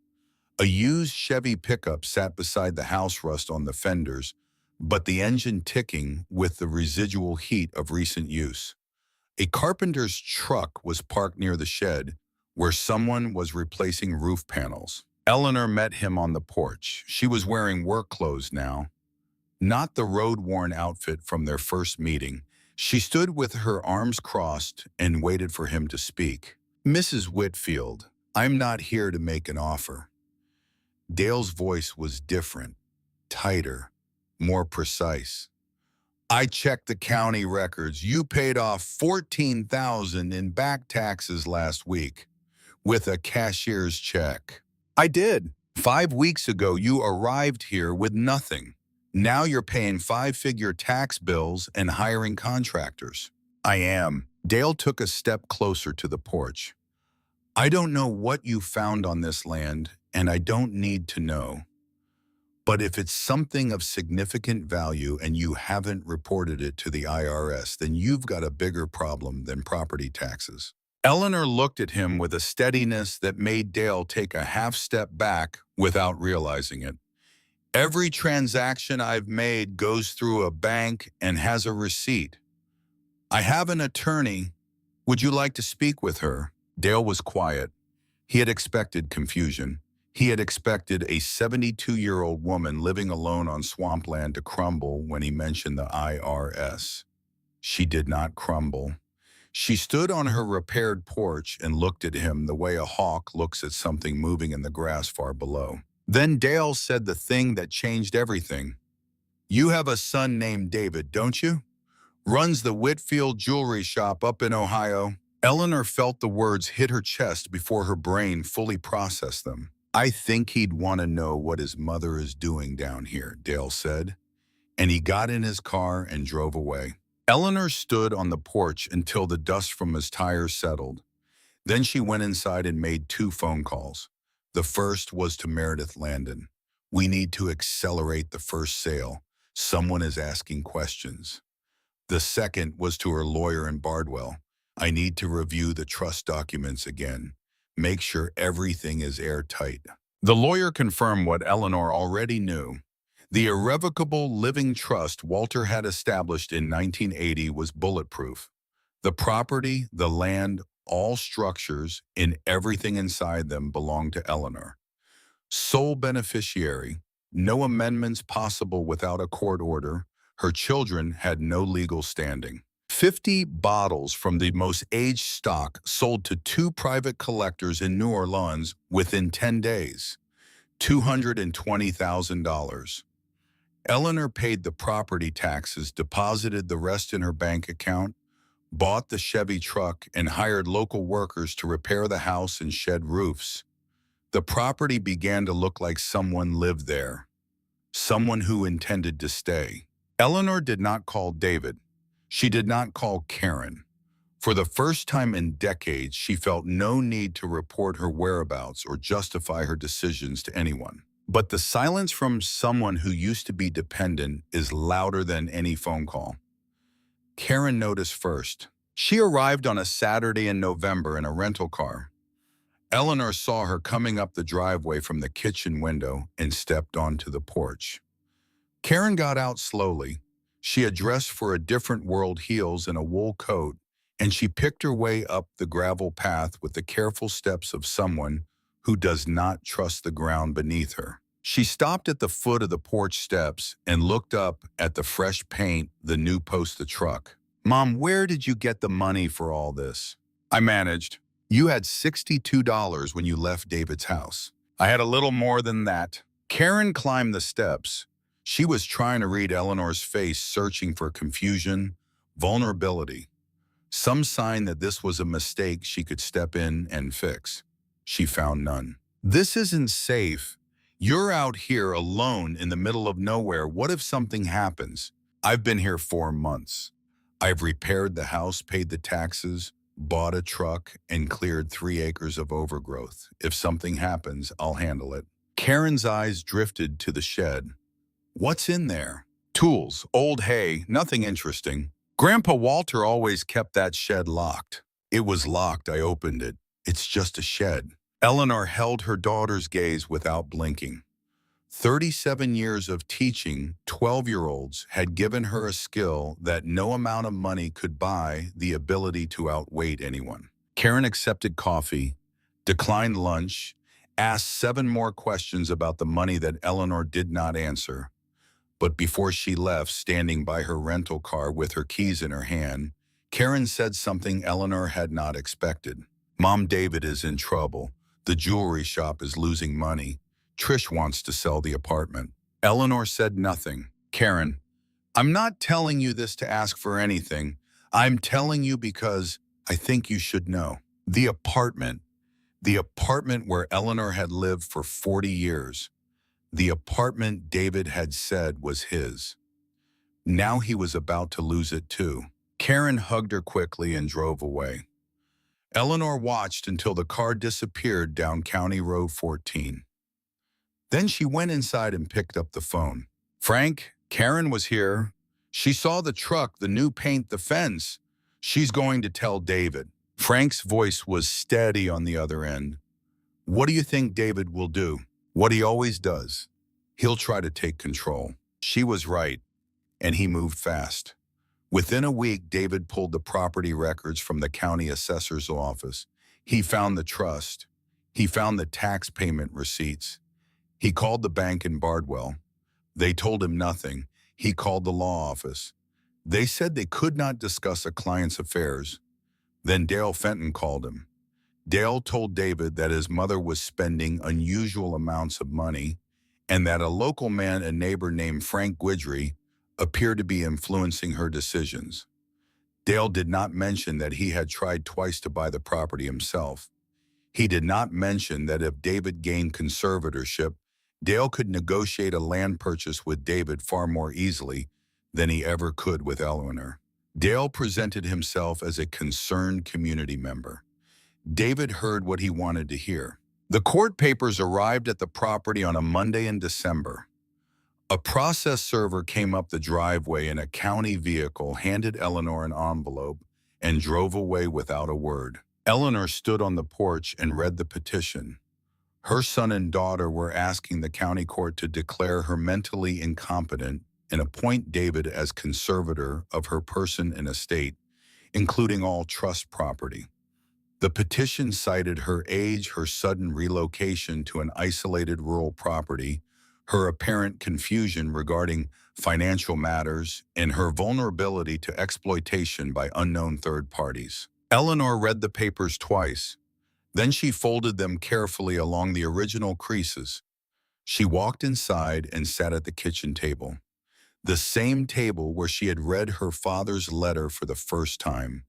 A used Chevy pickup sat beside the house rust on the fenders, but the engine ticking with the residual heat of recent use. A carpenter's truck was parked near the shed, where someone was replacing roof panels. Eleanor met him on the porch. She was wearing work clothes now, not the road-worn outfit from their first meeting. She stood with her arms crossed and waited for him to speak. "Mrs. Whitfield, I'm not here to make an offer." Dale's voice was different, tighter, more precise. "I checked the county records. You paid off $14,000 in back taxes last week with a cashier's check." "I did. 5 weeks ago, you arrived here with nothing. Now you're paying five-figure tax bills and hiring contractors. I am. Dale took a step closer to the porch. I don't know what you found on this land, and I don't need to know. But if it's something of significant value and you haven't reported it to the IRS, then you've got a bigger problem than property taxes. Eleanor looked at him with a steadiness that made Dale take a half step back without realizing it. Every transaction I've made goes through a bank and has a receipt. I have an attorney. Would you like to speak with her? Dale was quiet. He had expected confusion. He had expected a 72-year-old woman living alone on swampland to crumble when he mentioned the IRS. She did not crumble. She stood on her repaired porch and looked at him the way a hawk looks at something moving in the grass far below. Then Dale said the thing that changed everything. You have a son named David, don't you? Runs the Whitfield jewelry shop up in Ohio. Eleanor felt the words hit her chest before her brain fully processed them. I think he'd want to know what his mother is doing down here, Dale said, and he got in his car and drove away. Eleanor stood on the porch until the dust from his tires settled. Then she went inside and made 2 phone calls. The first was to Meredith Landon. We need to accelerate the first sale. Someone is asking questions. The second was to her lawyer in Bardwell. I need to review the trust documents again. Make sure everything is airtight. The lawyer confirmed what Eleanor already knew. The irrevocable living trust Walter had established in 1980 was bulletproof. The property, the land, all structures, and everything inside them belonged to Eleanor. Sole beneficiary, no amendments possible without a court order. Her children had no legal standing. 50 bottles from the most aged stock sold to 2 private collectors in New Orleans within 10 days. $220,000. Eleanor paid the property taxes, deposited the rest in her bank account, bought the Chevy truck, and hired local workers to repair the house and shed roofs. The property began to look like someone lived there, someone who intended to stay. Eleanor did not call David. She did not call Karen. For the first time in decades, she felt no need to report her whereabouts or justify her decisions to anyone. But the silence from someone who used to be dependent is louder than any phone call. Karen noticed first. She arrived on a Saturday in November in a rental car. Eleanor saw her coming up the driveway from the kitchen window and stepped onto the porch. Karen got out slowly. She had dressed for a different world, heels and a wool coat, and she picked her way up the gravel path with the careful steps of someone who does not trust the ground beneath her. She stopped at the foot of the porch steps and looked up at the fresh paint, the new post, the truck. Mom, where did you get the money for all this? I managed. You had $62 when you left David's house. I had a little more than that. Karen climbed the steps. She was trying to read Eleanor's face, searching for confusion, vulnerability, some sign that this was a mistake she could step in and fix. She found none. This isn't safe. You're out here alone in the middle of nowhere. What if something happens? I've been here 4 months. I've repaired the house, paid the taxes, bought a truck, and cleared 3 acres of overgrowth. If something happens, I'll handle it. Karen's eyes drifted to the shed. What's in there? Tools, old hay, nothing interesting. Grandpa Walter always kept that shed locked. It was locked. I opened it. It's just a shed. Eleanor held her daughter's gaze without blinking. 37 years of teaching 12-year-olds had given her a skill that no amount of money could buy, the ability to outweight anyone. Karen accepted coffee, declined lunch, asked 7 more questions about the money that Eleanor did not answer. But before she left, standing by her rental car with her keys in her hand, Karen said something Eleanor had not expected. Mom, David is in trouble. The jewelry shop is losing money. Trish wants to sell the apartment. Eleanor said nothing. Karen, I'm not telling you this to ask for anything. I'm telling you because I think you should know. The apartment where Eleanor had lived for 40 years, The apartment David had said was his. Now he was about to lose it too. Karen hugged her quickly and drove away. Eleanor watched until the car disappeared down County Road 14. Then she went inside and picked up the phone. Frank, Karen was here. She saw the truck, the new paint, the fence. She's going to tell David. Frank's voice was steady on the other end. What do you think David will do? What he always does. He'll try to take control. She was right, and he moved fast. Within a week, David pulled the property records from the county assessor's office. He found the trust. He found the tax payment receipts. He called the bank in Bardwell. They told him nothing. He called the law office. They said they could not discuss a client's affairs. Then Dale Fenton called him. Dale told David that his mother was spending unusual amounts of money and that a local man, a neighbor named Frank Guidry, appeared to be influencing her decisions. Dale did not mention that he had tried twice to buy the property himself. He did not mention that if David gained conservatorship, Dale could negotiate a land purchase with David far more easily than he ever could with Eleanor. Dale presented himself as a concerned community member. David heard what he wanted to hear. The court papers arrived at the property on a Monday in December. A process server came up the driveway in a county vehicle, handed Eleanor an envelope, and drove away without a word. Eleanor stood on the porch and read the petition. Her son and daughter were asking the county court to declare her mentally incompetent and appoint David as conservator of her person and estate, including all trust property. The petition cited her age, her sudden relocation to an isolated rural property, her apparent confusion regarding financial matters, and her vulnerability to exploitation by unknown third parties. Eleanor read the papers twice. Then she folded them carefully along the original creases. She walked inside and sat at the kitchen table, the same table where she had read her father's letter for the first time,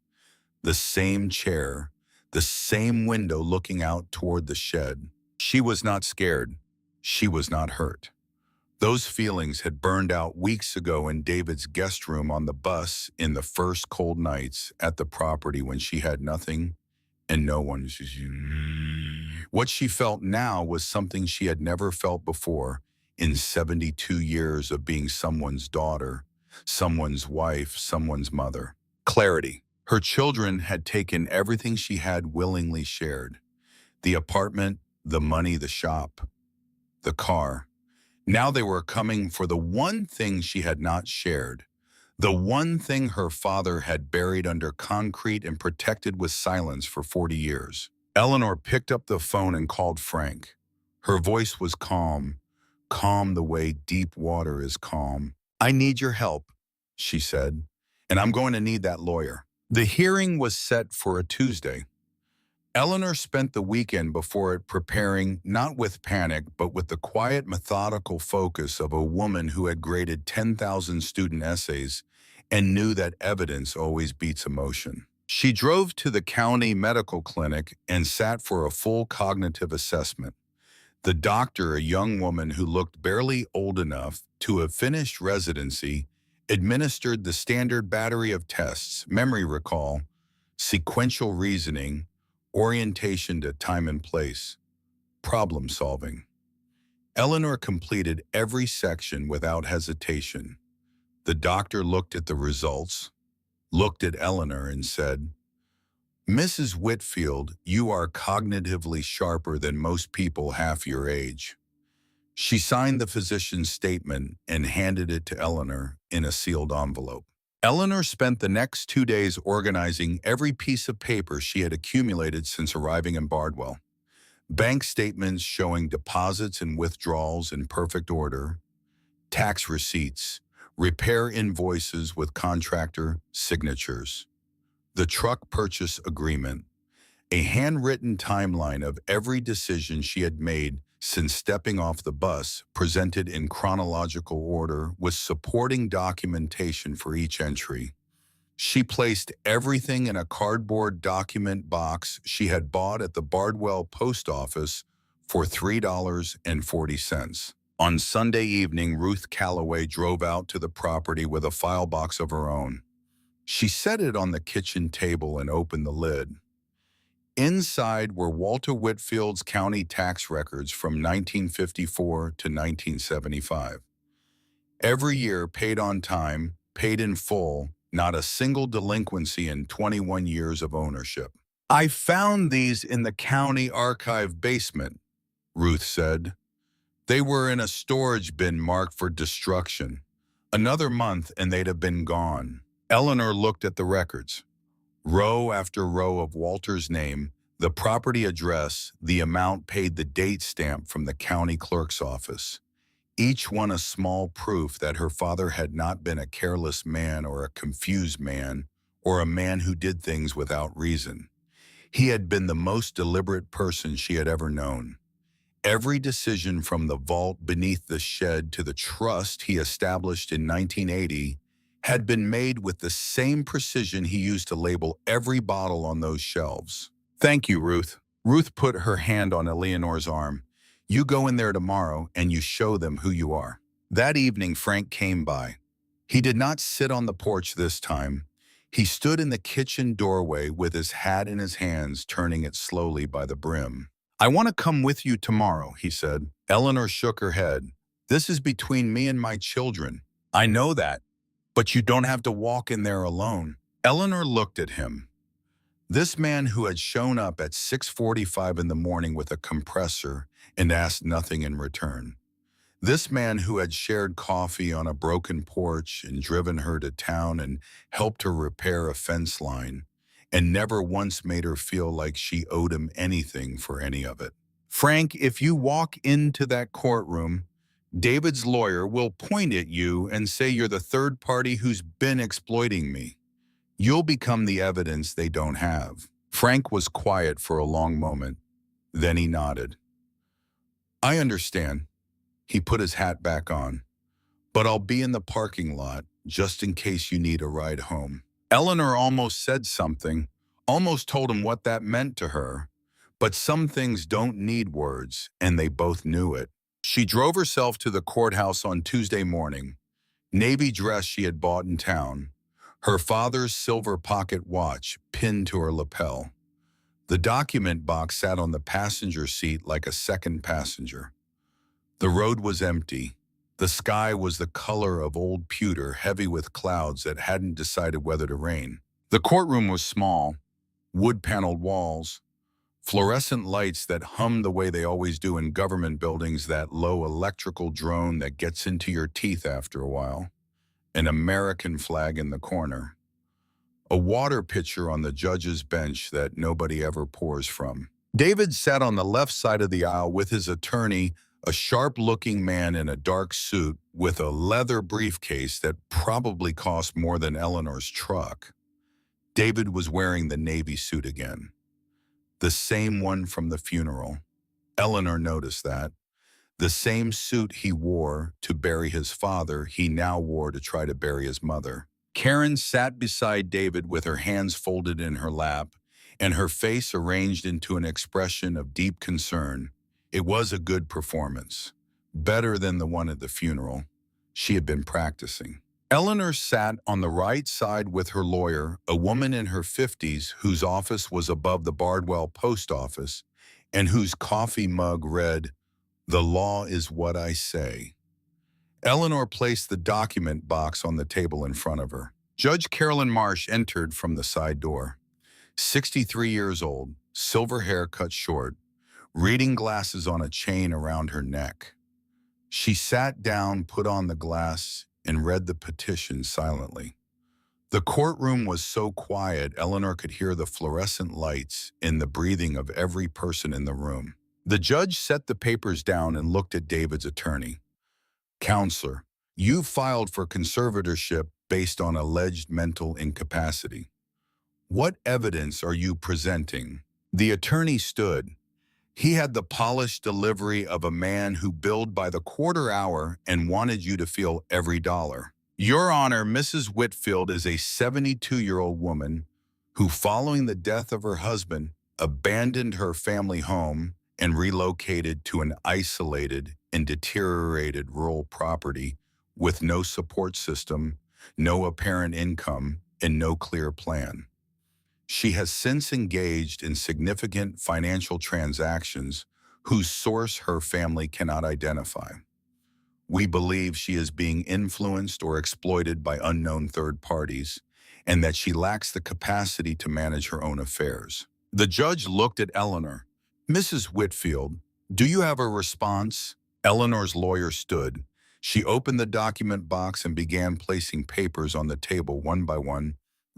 the same chair, the same window looking out toward the shed. She was not scared. She was not hurt. Those feelings had burned out weeks ago in David's guest room on the bus in the first cold nights at the property when she had nothing and no one. What she felt now was something she had never felt before in 72 years of being someone's daughter, someone's wife, someone's mother. Clarity. Her children had taken everything she had willingly shared. The apartment, the money, the shop, the car. Now they were coming for the one thing she had not shared, the one thing her father had buried under concrete and protected with silence for 40 years. Eleanor picked up the phone and called Frank. Her voice was calm, calm the way deep water is calm. I need your help, she said, and I'm going to need that lawyer. The hearing was set for a Tuesday. Eleanor spent the weekend before it preparing, not with panic, but with the quiet, methodical focus of a woman who had graded 10,000 student essays and knew that evidence always beats emotion. She drove to the county medical clinic and sat for a full cognitive assessment. The doctor, a young woman who looked barely old enough to have finished residency, administered the standard battery of tests: memory recall, sequential reasoning, orientation to time and place, problem solving. Eleanor completed every section without hesitation. The doctor looked at the results, looked at Eleanor and said, "Mrs. Whitfield, you are cognitively sharper than most people half your age." She signed the physician's statement and handed it to Eleanor in a sealed envelope. Eleanor spent the next 2 days organizing every piece of paper she had accumulated since arriving in Bardwell. Bank statements showing deposits and withdrawals in perfect order, tax receipts, repair invoices with contractor signatures, the truck purchase agreement, a handwritten timeline of every decision she had made since stepping off the bus, presented in chronological order with supporting documentation for each entry. She placed everything in a cardboard document box she had bought at the Bardwell post office for $3.40. On Sunday evening, Ruth Calloway drove out to the property with a file box of her own. She set it on the kitchen table and opened the lid. Inside were Walter Whitfield's county tax records from 1954 to 1975. Every year, paid on time, paid in full, not a single delinquency in 21 years of ownership. "I found these in the county archive basement," Ruth said. "They were in a storage bin marked for destruction. Another month and they'd have been gone." Eleanor looked at the records. Row after row of Walter's name, the property address, the amount paid, the date stamp from the county clerk's office. Each one a small proof that her father had not been a careless man or a confused man or a man who did things without reason. He had been the most deliberate person she had ever known. Every decision from the vault beneath the shed to the trust he established in 1980 had been made with the same precision he used to label every bottle on those shelves. "Thank you, Ruth." Ruth put her hand on Eleanor's arm. "You go in there tomorrow and you show them who you are." That evening, Frank came by. He did not sit on the porch this time. He stood in the kitchen doorway with his hat in his hands, turning it slowly by the brim. "I want to come with you tomorrow," he said. Eleanor shook her head. "This is between me and my children." "I know that, but you don't have to walk in there alone." Eleanor looked at him. This man who had shown up at 6:45 in the morning with a compressor and asked nothing in return. This man who had shared coffee on a broken porch and driven her to town and helped her repair a fence line, and never once made her feel like she owed him anything for any of it. "Frank, if you walk into that courtroom, David's lawyer will point at you and say you're the third party who's been exploiting me. You'll become the evidence they don't have." Frank was quiet for a long moment. Then he nodded. "I understand." He put his hat back on. "But I'll be in the parking lot just in case you need a ride home." Eleanor almost said something, almost told him what that meant to her. But some things don't need words, and they both knew it. She drove herself to the courthouse on Tuesday morning. Navy dress she had bought in town. Her father's silver pocket watch pinned to her lapel. The document box sat on the passenger seat like a second passenger. The road was empty. The sky was the color of old pewter, heavy with clouds that hadn't decided whether to rain. The courtroom was small, wood-paneled walls, fluorescent lights that hummed the way they always do in government buildings, that low electrical drone that gets into your teeth after a while, an American flag in the corner, a water pitcher on the judge's bench that nobody ever pours from. David sat on the left side of the aisle with his attorney, a sharp-looking man in a dark suit with a leather briefcase that probably cost more than Eleanor's truck. David was wearing the Navy suit again, the same one from the funeral. Eleanor noticed that. The same suit he wore to bury his father, he now wore to try to bury his mother. Karen sat beside David with her hands folded in her lap and her face arranged into an expression of deep concern. It was a good performance, better than the one at the funeral. She had been practicing. Eleanor sat on the right side with her lawyer, a woman in her 50s whose office was above the Bardwell post office and whose coffee mug read, "The law is what I say." Eleanor placed the document box on the table in front of her. Judge Carolyn Marsh entered from the side door. 63 years old, silver hair cut short, reading glasses on a chain around her neck. She sat down, put on the glass, and read the petition silently. The courtroom was so quiet, Eleanor could hear the fluorescent lights and the breathing of every person in the room. The judge set the papers down and looked at David's attorney. "Counselor, you filed for conservatorship based on alleged mental incapacity. What evidence are you presenting?" The attorney stood. He had the polished delivery of a man who billed by the quarter hour and wanted you to feel every dollar. "Your Honor, Mrs. Whitfield is a 72-year-old woman who, following the death of her husband, abandoned her family home and relocated to an isolated and deteriorated rural property with no support system, no apparent income, and no clear plan. She has since engaged in significant financial transactions whose source her family cannot identify. We believe she is being influenced or exploited by unknown third parties, and that she lacks the capacity to manage her own affairs. The judge looked at Eleanor. Mrs. Whitfield, do you have a response? Eleanor's lawyer stood. She opened the document box and began placing papers on the table one by one,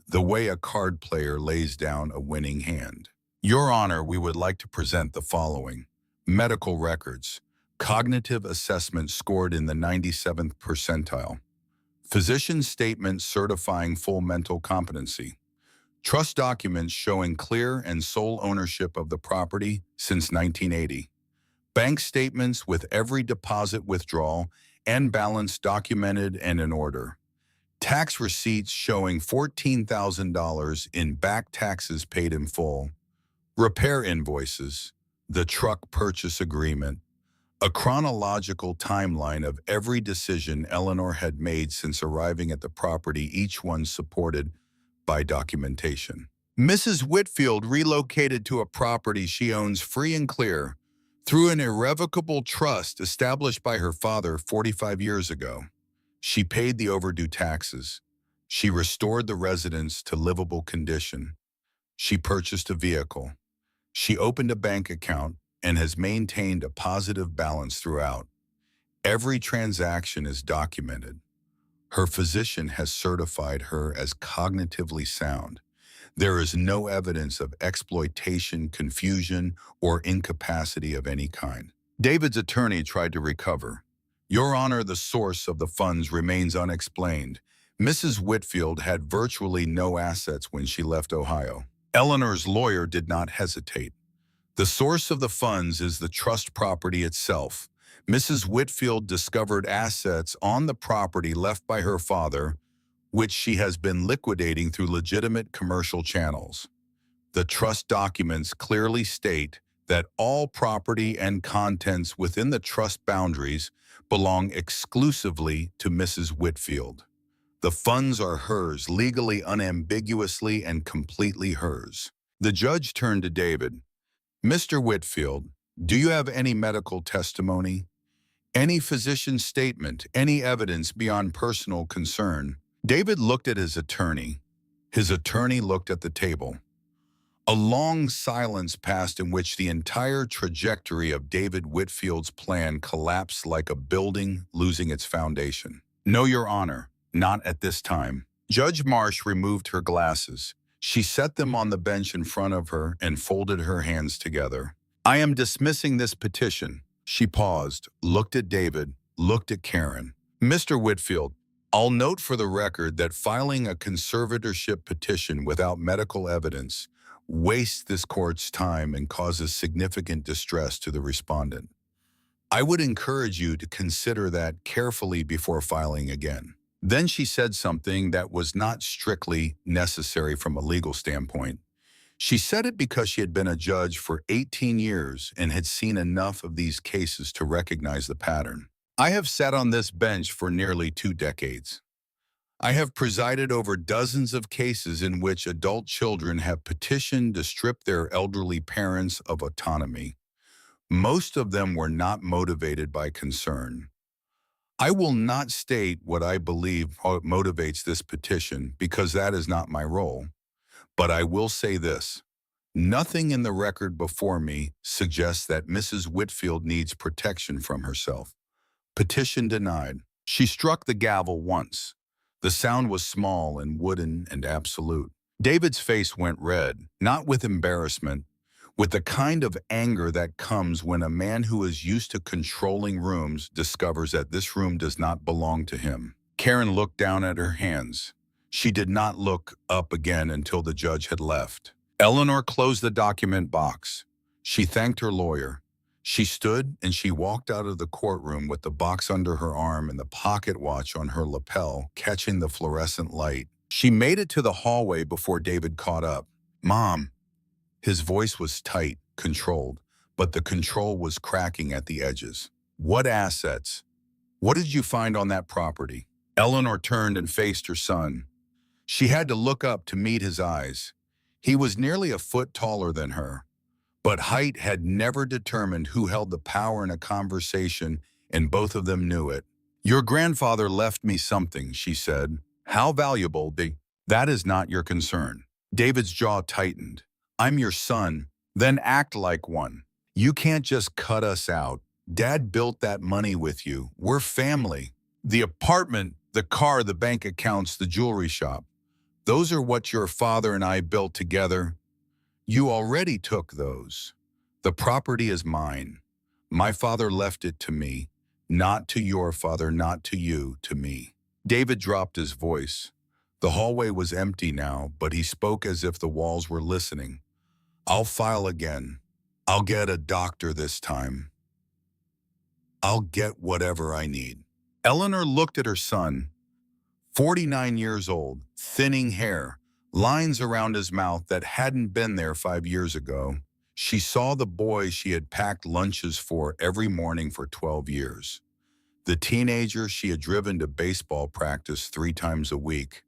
the way a card player lays down a winning hand. Your Honor, we would like to present the following. Medical records. Cognitive assessment scored in the 97th percentile. Physician statement certifying full mental competency. Trust documents showing clear and sole ownership of the property since 1980. Bank statements with every deposit withdrawal and balance documented and in order. Tax receipts showing $14,000 in back taxes paid in full. Repair invoices. The truck purchase agreement. A chronological timeline of every decision Eleanor had made since arriving at the property, each one supported by documentation. Mrs. Whitfield relocated to a property she owns free and clear through an irrevocable trust established by her father 45 years ago. She paid the overdue taxes. She restored the residence to livable condition. She purchased a vehicle. She opened a bank account and has maintained a positive balance throughout. Every transaction is documented. Her physician has certified her as cognitively sound. There is no evidence of exploitation, confusion, or incapacity of any kind. David's attorney tried to recover. Your Honor, the source of the funds remains unexplained. Mrs. Whitfield had virtually no assets when she left Ohio. Eleanor's lawyer did not hesitate. The source of the funds is the trust property itself. Mrs. Whitfield discovered assets on the property left by her father, which she has been liquidating through legitimate commercial channels. The trust documents clearly state that all property and contents within the trust boundaries belong exclusively to Mrs. Whitfield. The funds are hers, legally, unambiguously, and completely hers. The judge turned to David. Mr. Whitfield, do you have any medical testimony? Any physician statement, any evidence beyond personal concern? David looked at his attorney. His attorney looked at the table. A long silence passed in which the entire trajectory of David Whitfield's plan collapsed like a building losing its foundation. No, Your Honor, not at this time. Judge Marsh removed her glasses. She set them on the bench in front of her and folded her hands together. I am dismissing this petition. She paused, looked at David, looked at Karen. Mr. Whitfield, I'll note for the record that filing a conservatorship petition without medical evidence wastes this court's time and causes significant distress to the respondent. I would encourage you to consider that carefully before filing again. Then she said something that was not strictly necessary from a legal standpoint. She said it because she had been a judge for 18 years and had seen enough of these cases to recognize the pattern. I have sat on this bench for nearly 2 decades. I have presided over dozens of cases in which adult children have petitioned to strip their elderly parents of autonomy. Most of them were not motivated by concern. I will not state what I believe motivates this petition because that is not my role. But I will say this. Nothing in the record before me suggests that Mrs. Whitfield needs protection from herself. Petition denied. She struck the gavel once. The sound was small and wooden and absolute. David's face went red, not with embarrassment, with the kind of anger that comes when a man who is used to controlling rooms discovers that this room does not belong to him. Karen looked down at her hands. She did not look up again until the judge had left. Eleanor closed the document box. She thanked her lawyer. She stood and she walked out of the courtroom with the box under her arm and the pocket watch on her lapel, catching the fluorescent light. She made it to the hallway before David caught up. Mom. His voice was tight, controlled, but the control was cracking at the edges. What assets? What did you find on that property? Eleanor turned and faced her son. She had to look up to meet his eyes. He was nearly a foot taller than her, but height had never determined who held the power in a conversation, and both of them knew it. Your grandfather left me something, she said. How valuable? That is not your concern. David's jaw tightened. I'm your son, then act like one. You can't just cut us out. Dad built that money with you. We're family. The apartment, the car, the bank accounts, the jewelry shop. Those are what your father and I built together. You already took those. The property is mine. My father left it to me, not to your father, not to you, to me. David dropped his voice. The hallway was empty now, but he spoke as if the walls were listening. I'll file again. I'll get a doctor this time. I'll get whatever I need. Eleanor looked at her son, 49 years old, thinning hair, lines around his mouth that hadn't been there 5 years ago. She saw the boy she had packed lunches for every morning for 12 years. The teenager she had driven to baseball practice 3 times a week.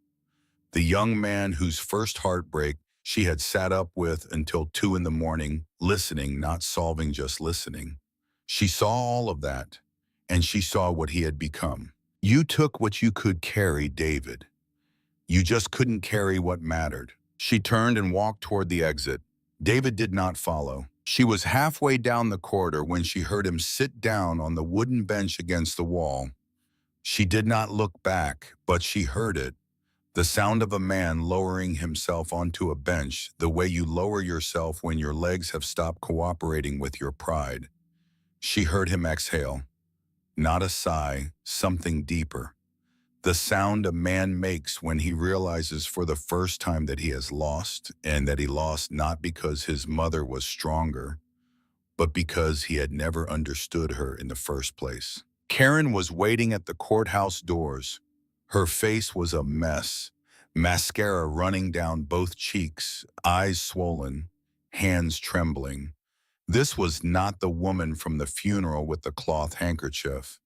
The young man whose first heartbreak she had sat up with until 2 in the morning, listening, not solving, just listening. She saw all of that, and she saw what he had become. You took what you could carry, David. You just couldn't carry what mattered. She turned and walked toward the exit. David did not follow. She was halfway down the corridor when she heard him sit down on the wooden bench against the wall. She did not look back, but she heard it. The sound of a man lowering himself onto a bench, the way you lower yourself when your legs have stopped cooperating with your pride. She heard him exhale. Not a sigh, something deeper. The sound a man makes when he realizes for the first time that he has lost, and that he lost not because his mother was stronger, but because he had never understood her in the first place. Karen was waiting at the courthouse doors. Her face was a mess, mascara running down both cheeks, eyes swollen, hands trembling. This was not the woman from the funeral with the cloth handkerchief.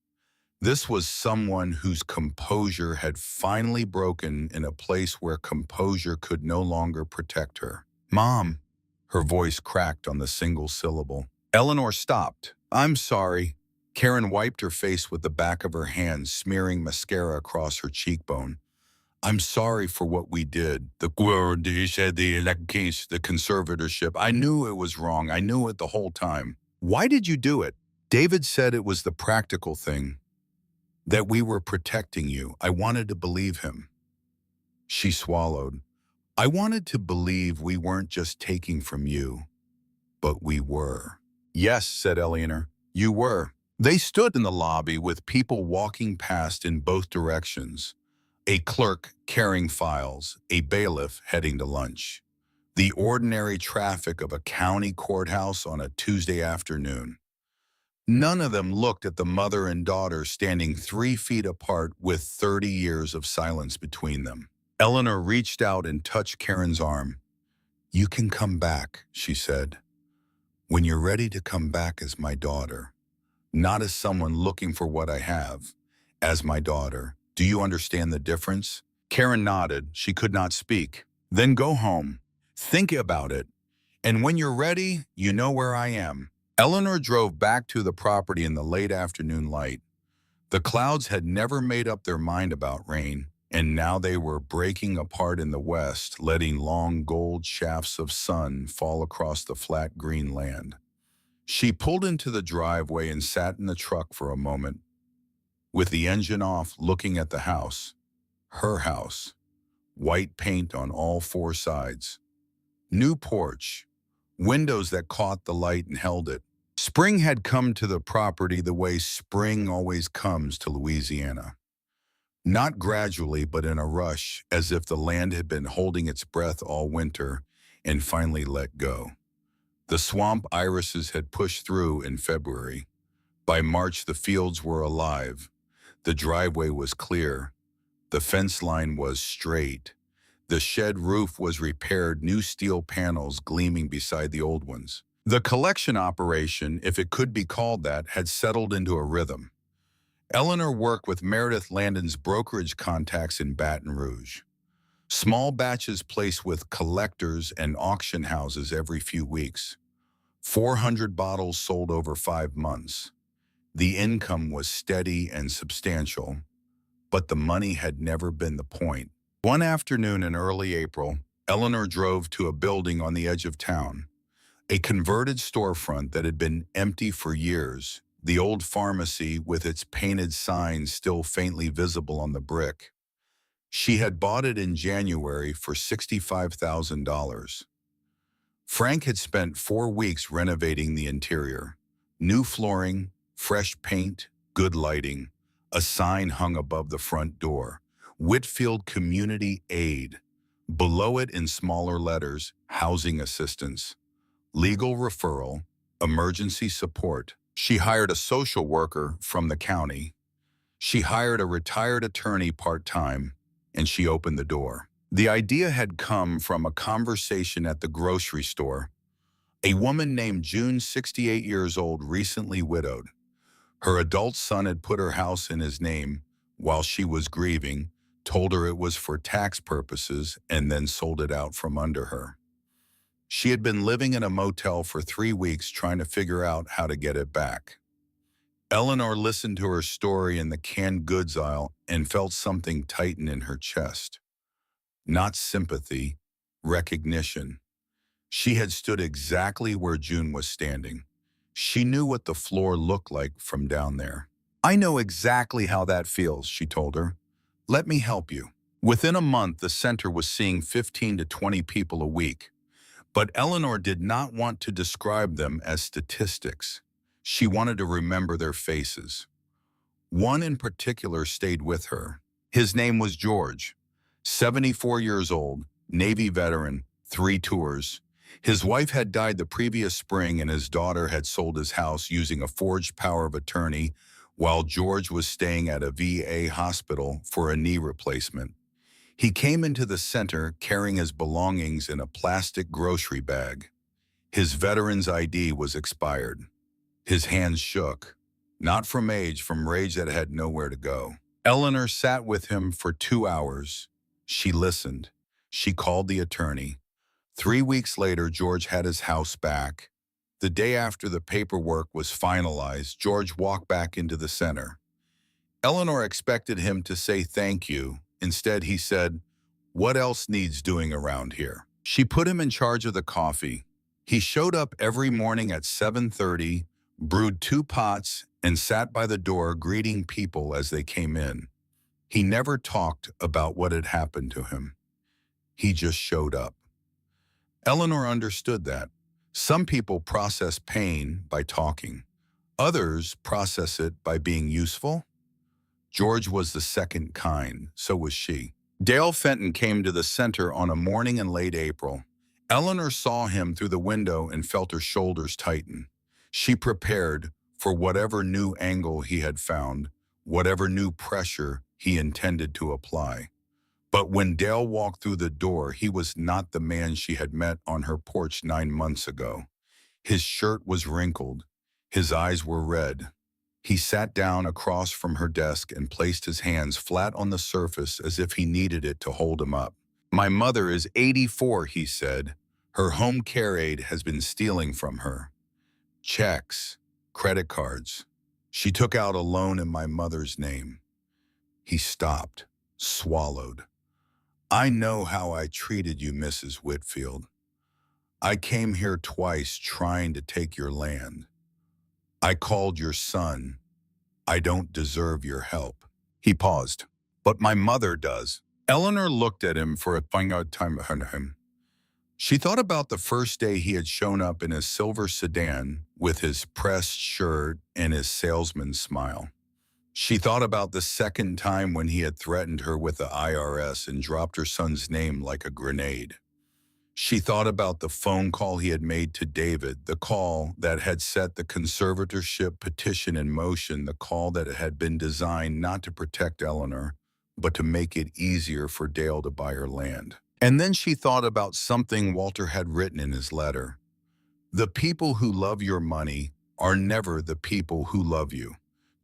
This was someone whose composure had finally broken in a place where composure could no longer protect her. Mom, her voice cracked on the single syllable. Eleanor stopped. I'm sorry. Karen wiped her face with the back of her hand, smearing mascara across her cheekbone. I'm sorry for what we did. The conservatorship. I knew it was wrong. I knew it the whole time. Why did you do it? David said it was the practical thing. That we were protecting you. I wanted to believe him. She swallowed. I wanted to believe we weren't just taking from you, but we were. Yes, said Eleanor, you were. They stood in the lobby with people walking past in both directions. A clerk carrying files, a bailiff heading to lunch. The ordinary traffic of a county courthouse on a Tuesday afternoon. None of them looked at the mother and daughter standing 3 feet apart with 30 years of silence between them. Eleanor reached out and touched Karen's arm. You can come back, she said. When you're ready to come back as my daughter. Not as someone looking for what I have. As my daughter. Do you understand the difference? Karen nodded. She could not speak. Then go home. Think about it. And when you're ready, you know where I am. Eleanor drove back to the property in the late afternoon light. The clouds had never made up their mind about rain, and now they were breaking apart in the west, letting long gold shafts of sun fall across the flat green land. She pulled into the driveway and sat in the truck for a moment, with the engine off, looking at the house. Her house. White paint on all 4 sides. New porch. Windows that caught the light and held it. Spring had come to the property the way spring always comes to Louisiana. Not gradually, but in a rush, as if the land had been holding its breath all winter and finally let go. The swamp irises had pushed through in February. By March, the fields were alive. The driveway was clear. The fence line was straight. The shed roof was repaired, new steel panels gleaming beside the old ones. The collection operation, if it could be called that, had settled into a rhythm. Eleanor worked with Meredith Landon's brokerage contacts in Baton Rouge. Small batches placed with collectors and auction houses every few weeks. 400 bottles sold over 5 months. The income was steady and substantial, but the money had never been the point. One afternoon in early April, Eleanor drove to a building on the edge of town, a converted storefront that had been empty for years, the old pharmacy with its painted signs still faintly visible on the brick. She had bought it in January for $65,000. Frank had spent 4 weeks renovating the interior. New flooring, fresh paint, good lighting. A sign hung above the front door. Whitfield Community Aid. Below it in smaller letters, housing assistance. Legal referral, emergency support. She hired a social worker from the county. She hired a retired attorney part-time, and she opened the door. The idea had come from a conversation at the grocery store. A woman named June, 68 years old, recently widowed. Her adult son had put her house in his name while she was grieving, told her it was for tax purposes, and then sold it out from under her. She had been living in a motel for 3 weeks trying to figure out how to get it back. Eleanor listened to her story in the canned goods aisle and felt something tighten in her chest. Not sympathy, recognition. She had stood exactly where June was standing. She knew what the floor looked like from down there. "I know exactly how that feels," she told her. "Let me help you." Within a month, the center was seeing 15 to 20 people a week. But Eleanor did not want to describe them as statistics. She wanted to remember their faces. One in particular stayed with her. His name was George, 74 years old, Navy veteran, 3 tours. His wife had died the previous spring and his daughter had sold his house using a forged power of attorney while George was staying at a VA hospital for a knee replacement. He came into the center carrying his belongings in a plastic grocery bag. His veteran's ID was expired. His hands shook, not from age, from rage that had nowhere to go. Eleanor sat with him for 2 hours. She listened. She called the attorney. 3 weeks later, George had his house back. The day after the paperwork was finalized, George walked back into the center. Eleanor expected him to say thank you. Instead, he said, "What else needs doing around here?" She put him in charge of the coffee. He showed up every morning at 7:30, brewed 2 pots, and sat by the door greeting people as they came in. He never talked about what had happened to him. He just showed up. Eleanor understood that. Some people process pain by talking. Others process it by being useful. George was the second kind, so was she. Dale Fenton came to the center on a morning in late April. Eleanor saw him through the window and felt her shoulders tighten. She prepared for whatever new angle he had found, whatever new pressure he intended to apply. But when Dale walked through the door, he was not the man she had met on her porch 9 months ago. His shirt was wrinkled. His eyes were red. He sat down across from her desk and placed his hands flat on the surface as if he needed it to hold him up. "My mother is 84, he said. Her home care aide has been stealing from her. Checks, credit cards. She took out a loan in my mother's name." He stopped, swallowed. "I know how I treated you, Mrs. Whitfield. I came here twice trying to take your land. I called your son. I don't deserve your help." He paused. "But my mother does." Eleanor looked at him for a final time. She thought about the first day he had shown up in his silver sedan with his pressed shirt and his salesman's smile. She thought about the second time when he had threatened her with the IRS and dropped her son's name like a grenade. She thought about the phone call he had made to David, the call that had set the conservatorship petition in motion, the call that had been designed not to protect Eleanor, but to make it easier for Dale to buy her land. And then she thought about something Walter had written in his letter. The people who love your money are never the people who love you.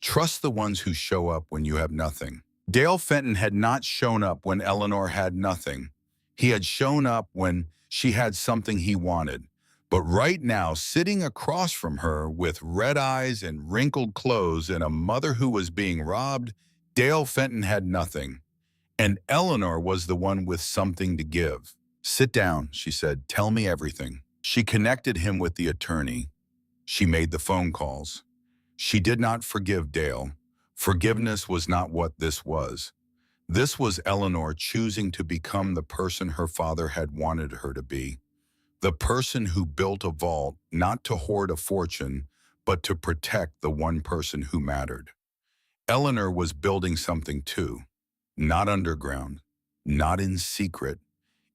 Trust the ones who show up when you have nothing. Dale Fenton had not shown up when Eleanor had nothing. He had shown up when she had something he wanted. But right now, sitting across from her with red eyes and wrinkled clothes and a mother who was being robbed, Dale Fenton had nothing. And Eleanor was the one with something to give. "Sit down," she said. "Tell me everything." She connected him with the attorney. She made the phone calls. She did not forgive Dale. Forgiveness was not what this was. This was Eleanor choosing to become the person her father had wanted her to be. The person who built a vault not to hoard a fortune, but to protect the one person who mattered. Eleanor was building something too. Not underground, not in secret,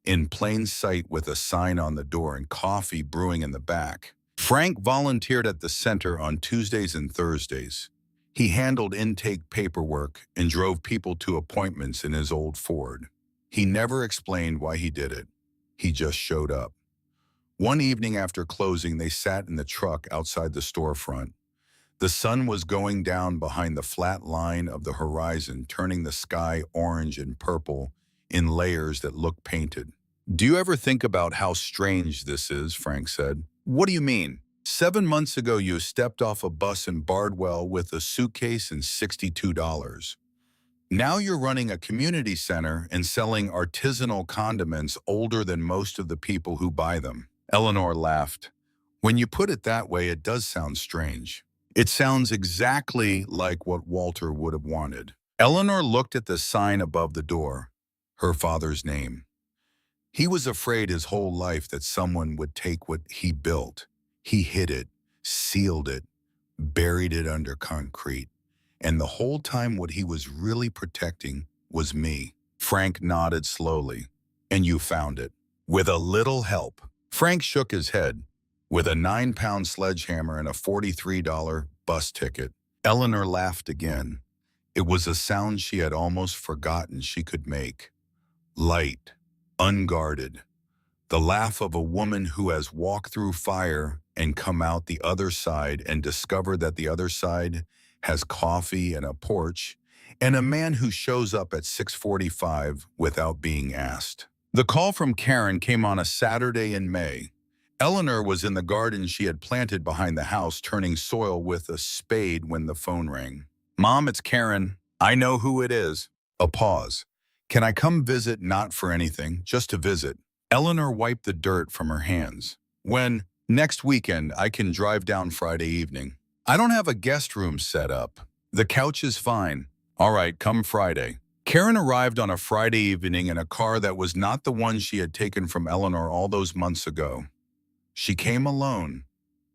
in plain sight with a sign on the door and coffee brewing in the back. Frank volunteered at the center on Tuesdays and Thursdays. He handled intake paperwork and drove people to appointments in his old Ford. He never explained why he did it. He just showed up. One evening after closing, they sat in the truck outside the storefront. The sun was going down behind the flat line of the horizon, turning the sky orange and purple in layers that looked painted. "Do you ever think about how strange this is?" Frank said. "What do you mean? 7 months ago, you stepped off a bus in Bardwell with a suitcase and $62. Now you're running a community center and selling artisanal condiments older than most of the people who buy them." Eleanor laughed. "When you put it that way, it does sound strange. It sounds exactly like what Walter would have wanted." Eleanor looked at the sign above the door, her father's name. He was afraid his whole life that someone would take what he built. He hid it, sealed it, buried it under concrete. And the whole time what he was really protecting was me. Frank nodded slowly. "And you found it. With a little help." Frank shook his head. "With a 9-pound sledgehammer and a $43 bus ticket." Eleanor laughed again. It was a sound she had almost forgotten she could make. Light, unguarded. The laugh of a woman who has walked through fire and come out the other side and discovered that the other side has coffee and a porch, and a man who shows up at 6:45 without being asked. The call from Karen came on a Saturday in May. Eleanor was in the garden she had planted behind the house, turning soil with a spade when the phone rang. "Mom, it's Karen. I know who it is." A pause. "Can I come visit? Not for anything, just to visit." Eleanor wiped the dirt from her hands. "When? Next weekend. I can drive down Friday evening." "I don't have a guest room set up. The couch is fine." "All right, come Friday." Karen arrived on a Friday evening in a car that was not the one she had taken from Eleanor all those months ago. She came alone.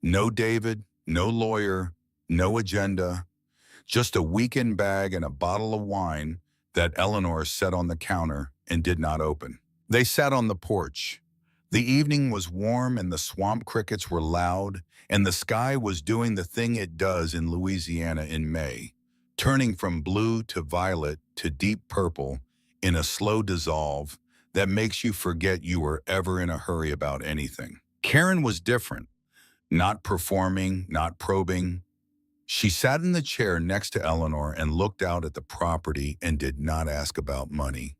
No David, no lawyer, no agenda, just a weekend bag and a bottle of wine that Eleanor set on the counter and did not open. They sat on the porch. The evening was warm and the swamp crickets were loud, and the sky was doing the thing it does in Louisiana in May, turning from blue to violet to deep purple in a slow dissolve that makes you forget you were ever in a hurry about anything. Karen was different, not performing, not probing. She sat in the chair next to Eleanor and looked out at the property and did not ask about money.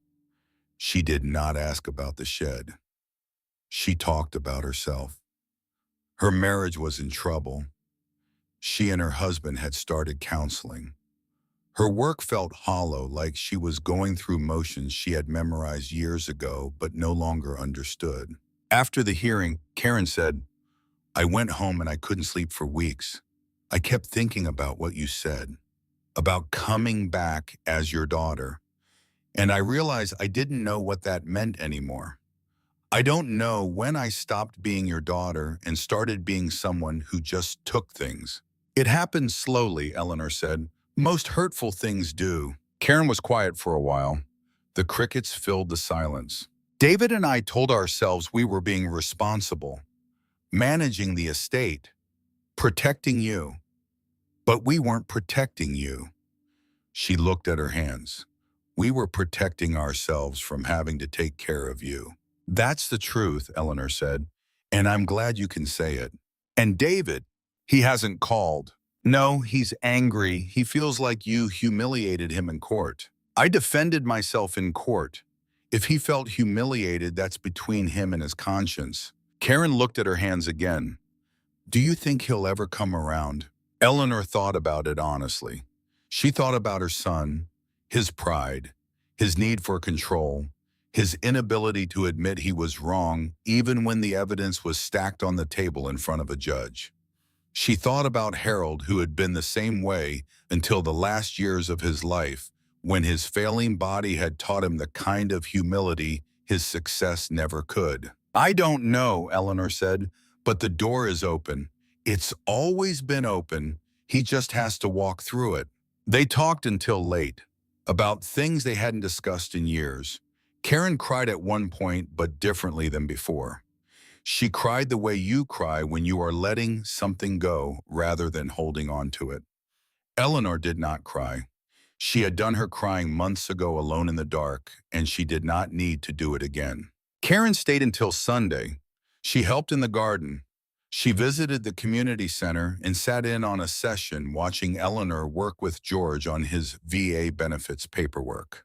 She did not ask about the shed. She talked about herself. Her marriage was in trouble. She and her husband had started counseling. Her work felt hollow, like she was going through motions she had memorized years ago but no longer understood. After the hearing, Karen said, "I went home and I couldn't sleep for weeks. I kept thinking about what you said, about coming back as your daughter. And I realized I didn't know what that meant anymore. I don't know when I stopped being your daughter and started being someone who just took things." "It happened slowly," Eleanor said. "Most hurtful things do." Karen was quiet for a while. The crickets filled the silence. "David and I told ourselves we were being responsible, managing the estate, protecting you. But we weren't protecting you." She looked at her hands. "We were protecting ourselves from having to take care of you." "That's the truth," Eleanor said, "and I'm glad you can say it." And David, he hasn't called. No, he's angry. He feels like you humiliated him in court. I defended myself in court. If he felt humiliated, that's between him and his conscience. Karen looked at her hands again. Do you think he'll ever come around? Eleanor thought about it honestly. She thought about her son, his pride, his need for control, his inability to admit he was wrong even when the evidence was stacked on the table in front of a judge. She thought about Harold, who had been the same way until the last years of his life, when his failing body had taught him the kind of humility his success never could. I don't know, Eleanor said, but the door is open. It's always been open. He just has to walk through it. They talked until late, about things they hadn't discussed in years. Karen cried at one point, but differently than before. She cried the way you cry when you are letting something go rather than holding on to it. Eleanor did not cry. She had done her crying months ago alone in the dark, and she did not need to do it again. Karen stayed until Sunday. She helped in the garden. She visited the community center and sat in on a session watching Eleanor work with George on his VA benefits paperwork.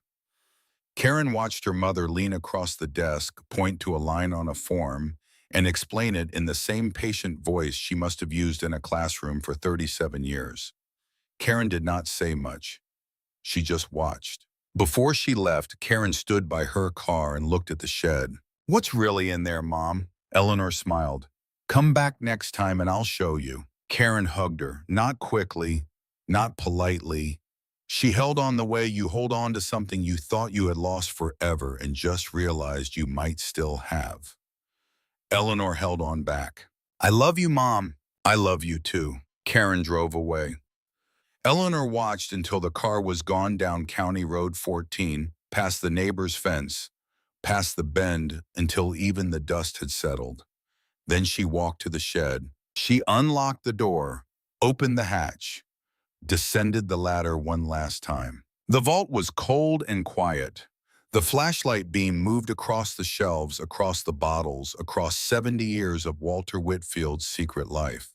Karen watched her mother lean across the desk, point to a line on a form, and explain it in the same patient voice she must have used in a classroom for 37 years. Karen did not say much. She just watched. Before she left, Karen stood by her car and looked at the shed. What's really in there, Mom? Eleanor smiled. Come back next time and I'll show you. Karen hugged her, not quickly, not politely. She held on the way you hold on to something you thought you had lost forever and just realized you might still have. Eleanor held on back. I love you, Mom. I love you too. Karen drove away. Eleanor watched until the car was gone down County Road 14, past the neighbor's fence, past the bend until even the dust had settled. Then she walked to the shed. She unlocked the door, opened the hatch, descended the ladder one last time. The vault was cold and quiet. The flashlight beam moved across the shelves, across the bottles, across 70 years of Walter Whitfield's secret life.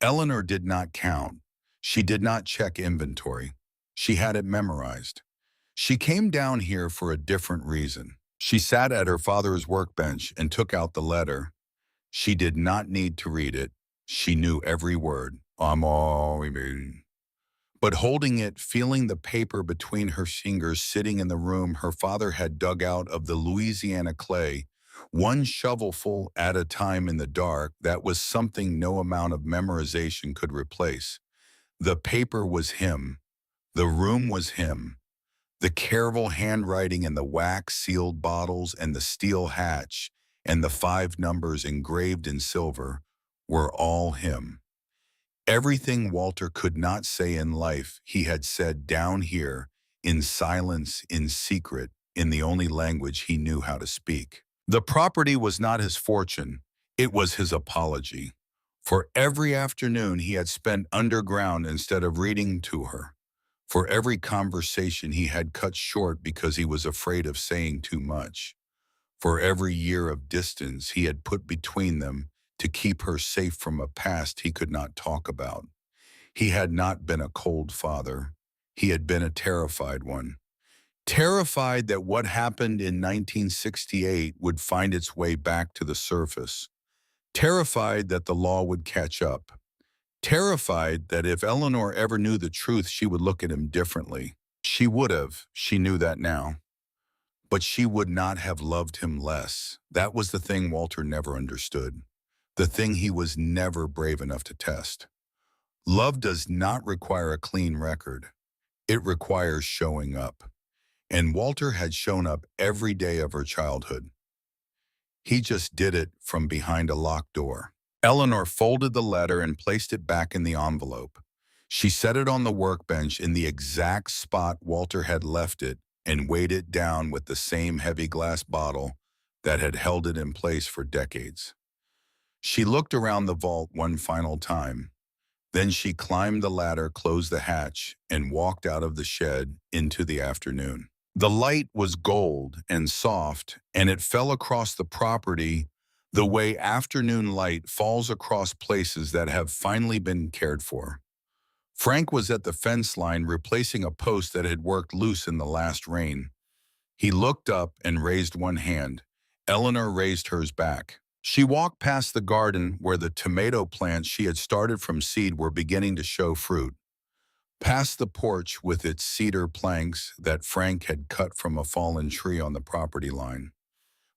Eleanor did not count. She did not check inventory. She had it memorized. She came down here for a different reason. She sat at her father's workbench and took out the letter. She did not need to read it. She knew every word. But holding it, feeling the paper between her fingers, sitting in the room her father had dug out of the Louisiana clay, one shovelful at a time in the dark, that was something no amount of memorization could replace. The paper was him. The room was him. The careful handwriting and the wax-sealed bottles and the steel hatch and the 5 numbers engraved in silver were all him. Everything Walter could not say in life, he had said down here, in silence, in secret, in the only language he knew how to speak. The property was not his fortune, it was his apology. For every afternoon he had spent underground instead of reading to her. For every conversation he had cut short because he was afraid of saying too much. For every year of distance he had put between them to keep her safe from a past he could not talk about. He had not been a cold father. He had been a terrified one. Terrified that what happened in 1968 would find its way back to the surface. Terrified that the law would catch up. Terrified that if Eleanor ever knew the truth, she would look at him differently. She would have, she knew that now. But she would not have loved him less. That was the thing Walter never understood. The thing he was never brave enough to test. Love does not require a clean record. It requires showing up. And Walter had shown up every day of her childhood. He just did it from behind a locked door. Eleanor folded the letter and placed it back in the envelope. She set it on the workbench in the exact spot Walter had left it and weighed it down with the same heavy glass bottle that had held it in place for decades. She looked around the vault one final time. Then she climbed the ladder, closed the hatch, and walked out of the shed into the afternoon. The light was gold and soft, and it fell across the property The way afternoon light falls across places that have finally been cared for. Frank was at the fence line replacing a post that had worked loose in the last rain. He looked up and raised one hand. Eleanor raised hers back. She walked past the garden where the tomato plants she had started from seed were beginning to show fruit, past the porch with its cedar planks that Frank had cut from a fallen tree on the property line,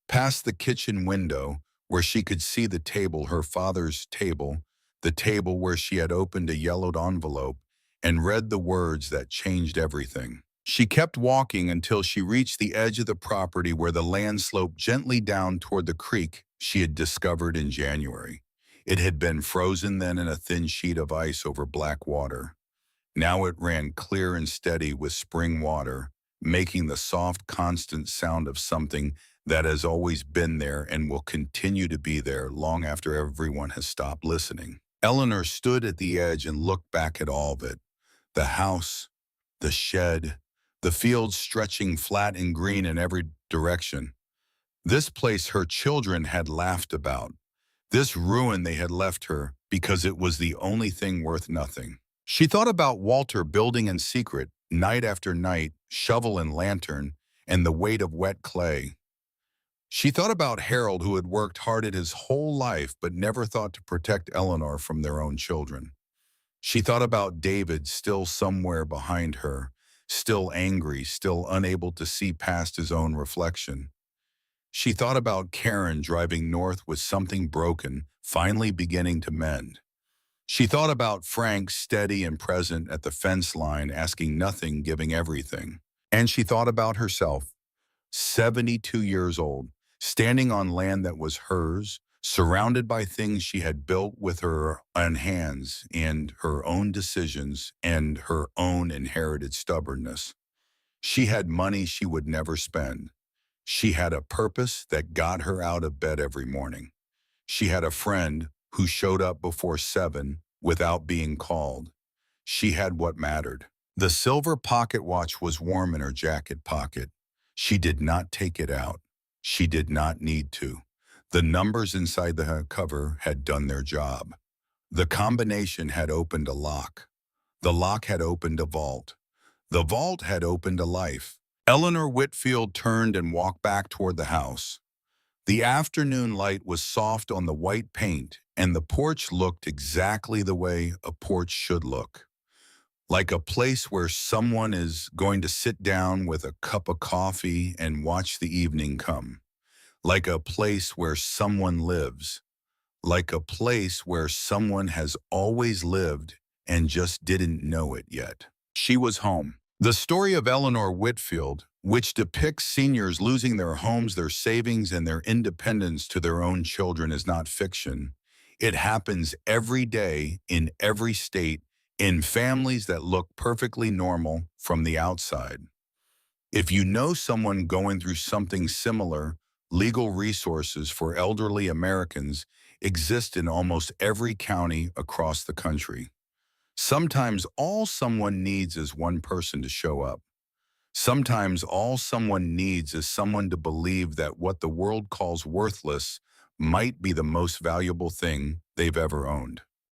past the kitchen window where she could see the table, her father's table, the table where she had opened a yellowed envelope and read the words that changed everything. She kept walking until she reached the edge of the property where the land sloped gently down toward the creek she had discovered in January. It had been frozen then in a thin sheet of ice over black water. Now it ran clear and steady with spring water, making the soft, constant sound of something that has always been there and will continue to be there long after everyone has stopped listening. Eleanor stood at the edge and looked back at all of it. The house, the shed, the fields stretching flat and green in every direction. This place her children had laughed about. This ruin they had left her because it was the only thing worth nothing. She thought about Walter building in secret, night after night, shovel and lantern, and the weight of wet clay. She thought about Harold, who had worked hard at his whole life but never thought to protect Eleanor from their own children. She thought about David, still somewhere behind her, still angry, still unable to see past his own reflection. She thought about Karen driving north with something broken, finally beginning to mend. She thought about Frank, steady and present at the fence line, asking nothing, giving everything. And she thought about herself, 72 years old, standing on land that was hers, surrounded by things she had built with her own hands and her own decisions and her own inherited stubbornness. She had money she would never spend. She had a purpose that got her out of bed every morning. She had a friend who showed up before 7 without being called. She had what mattered. The silver pocket watch was warm in her jacket pocket. She did not take it out. She did not need to. The numbers inside the cover had done their job. The combination had opened a lock. The lock had opened a vault. The vault had opened a life. Eleanor Whitfield turned and walked back toward the house. The afternoon light was soft on the white paint, and the porch looked exactly the way a porch should look. Like a place where someone is going to sit down with a cup of coffee and watch the evening come. Like a place where someone lives. Like a place where someone has always lived and just didn't know it yet. She was home. The story of Eleanor Whitfield, which depicts seniors losing their homes, their savings, and their independence to their own children, is not fiction. It happens every day in every state, in families that look perfectly normal from the outside. If you know someone going through something similar, legal resources for elderly Americans exist in almost every county across the country. Sometimes all someone needs is one person to show up. Sometimes all someone needs is someone to believe that what the world calls worthless might be the most valuable thing they've ever owned.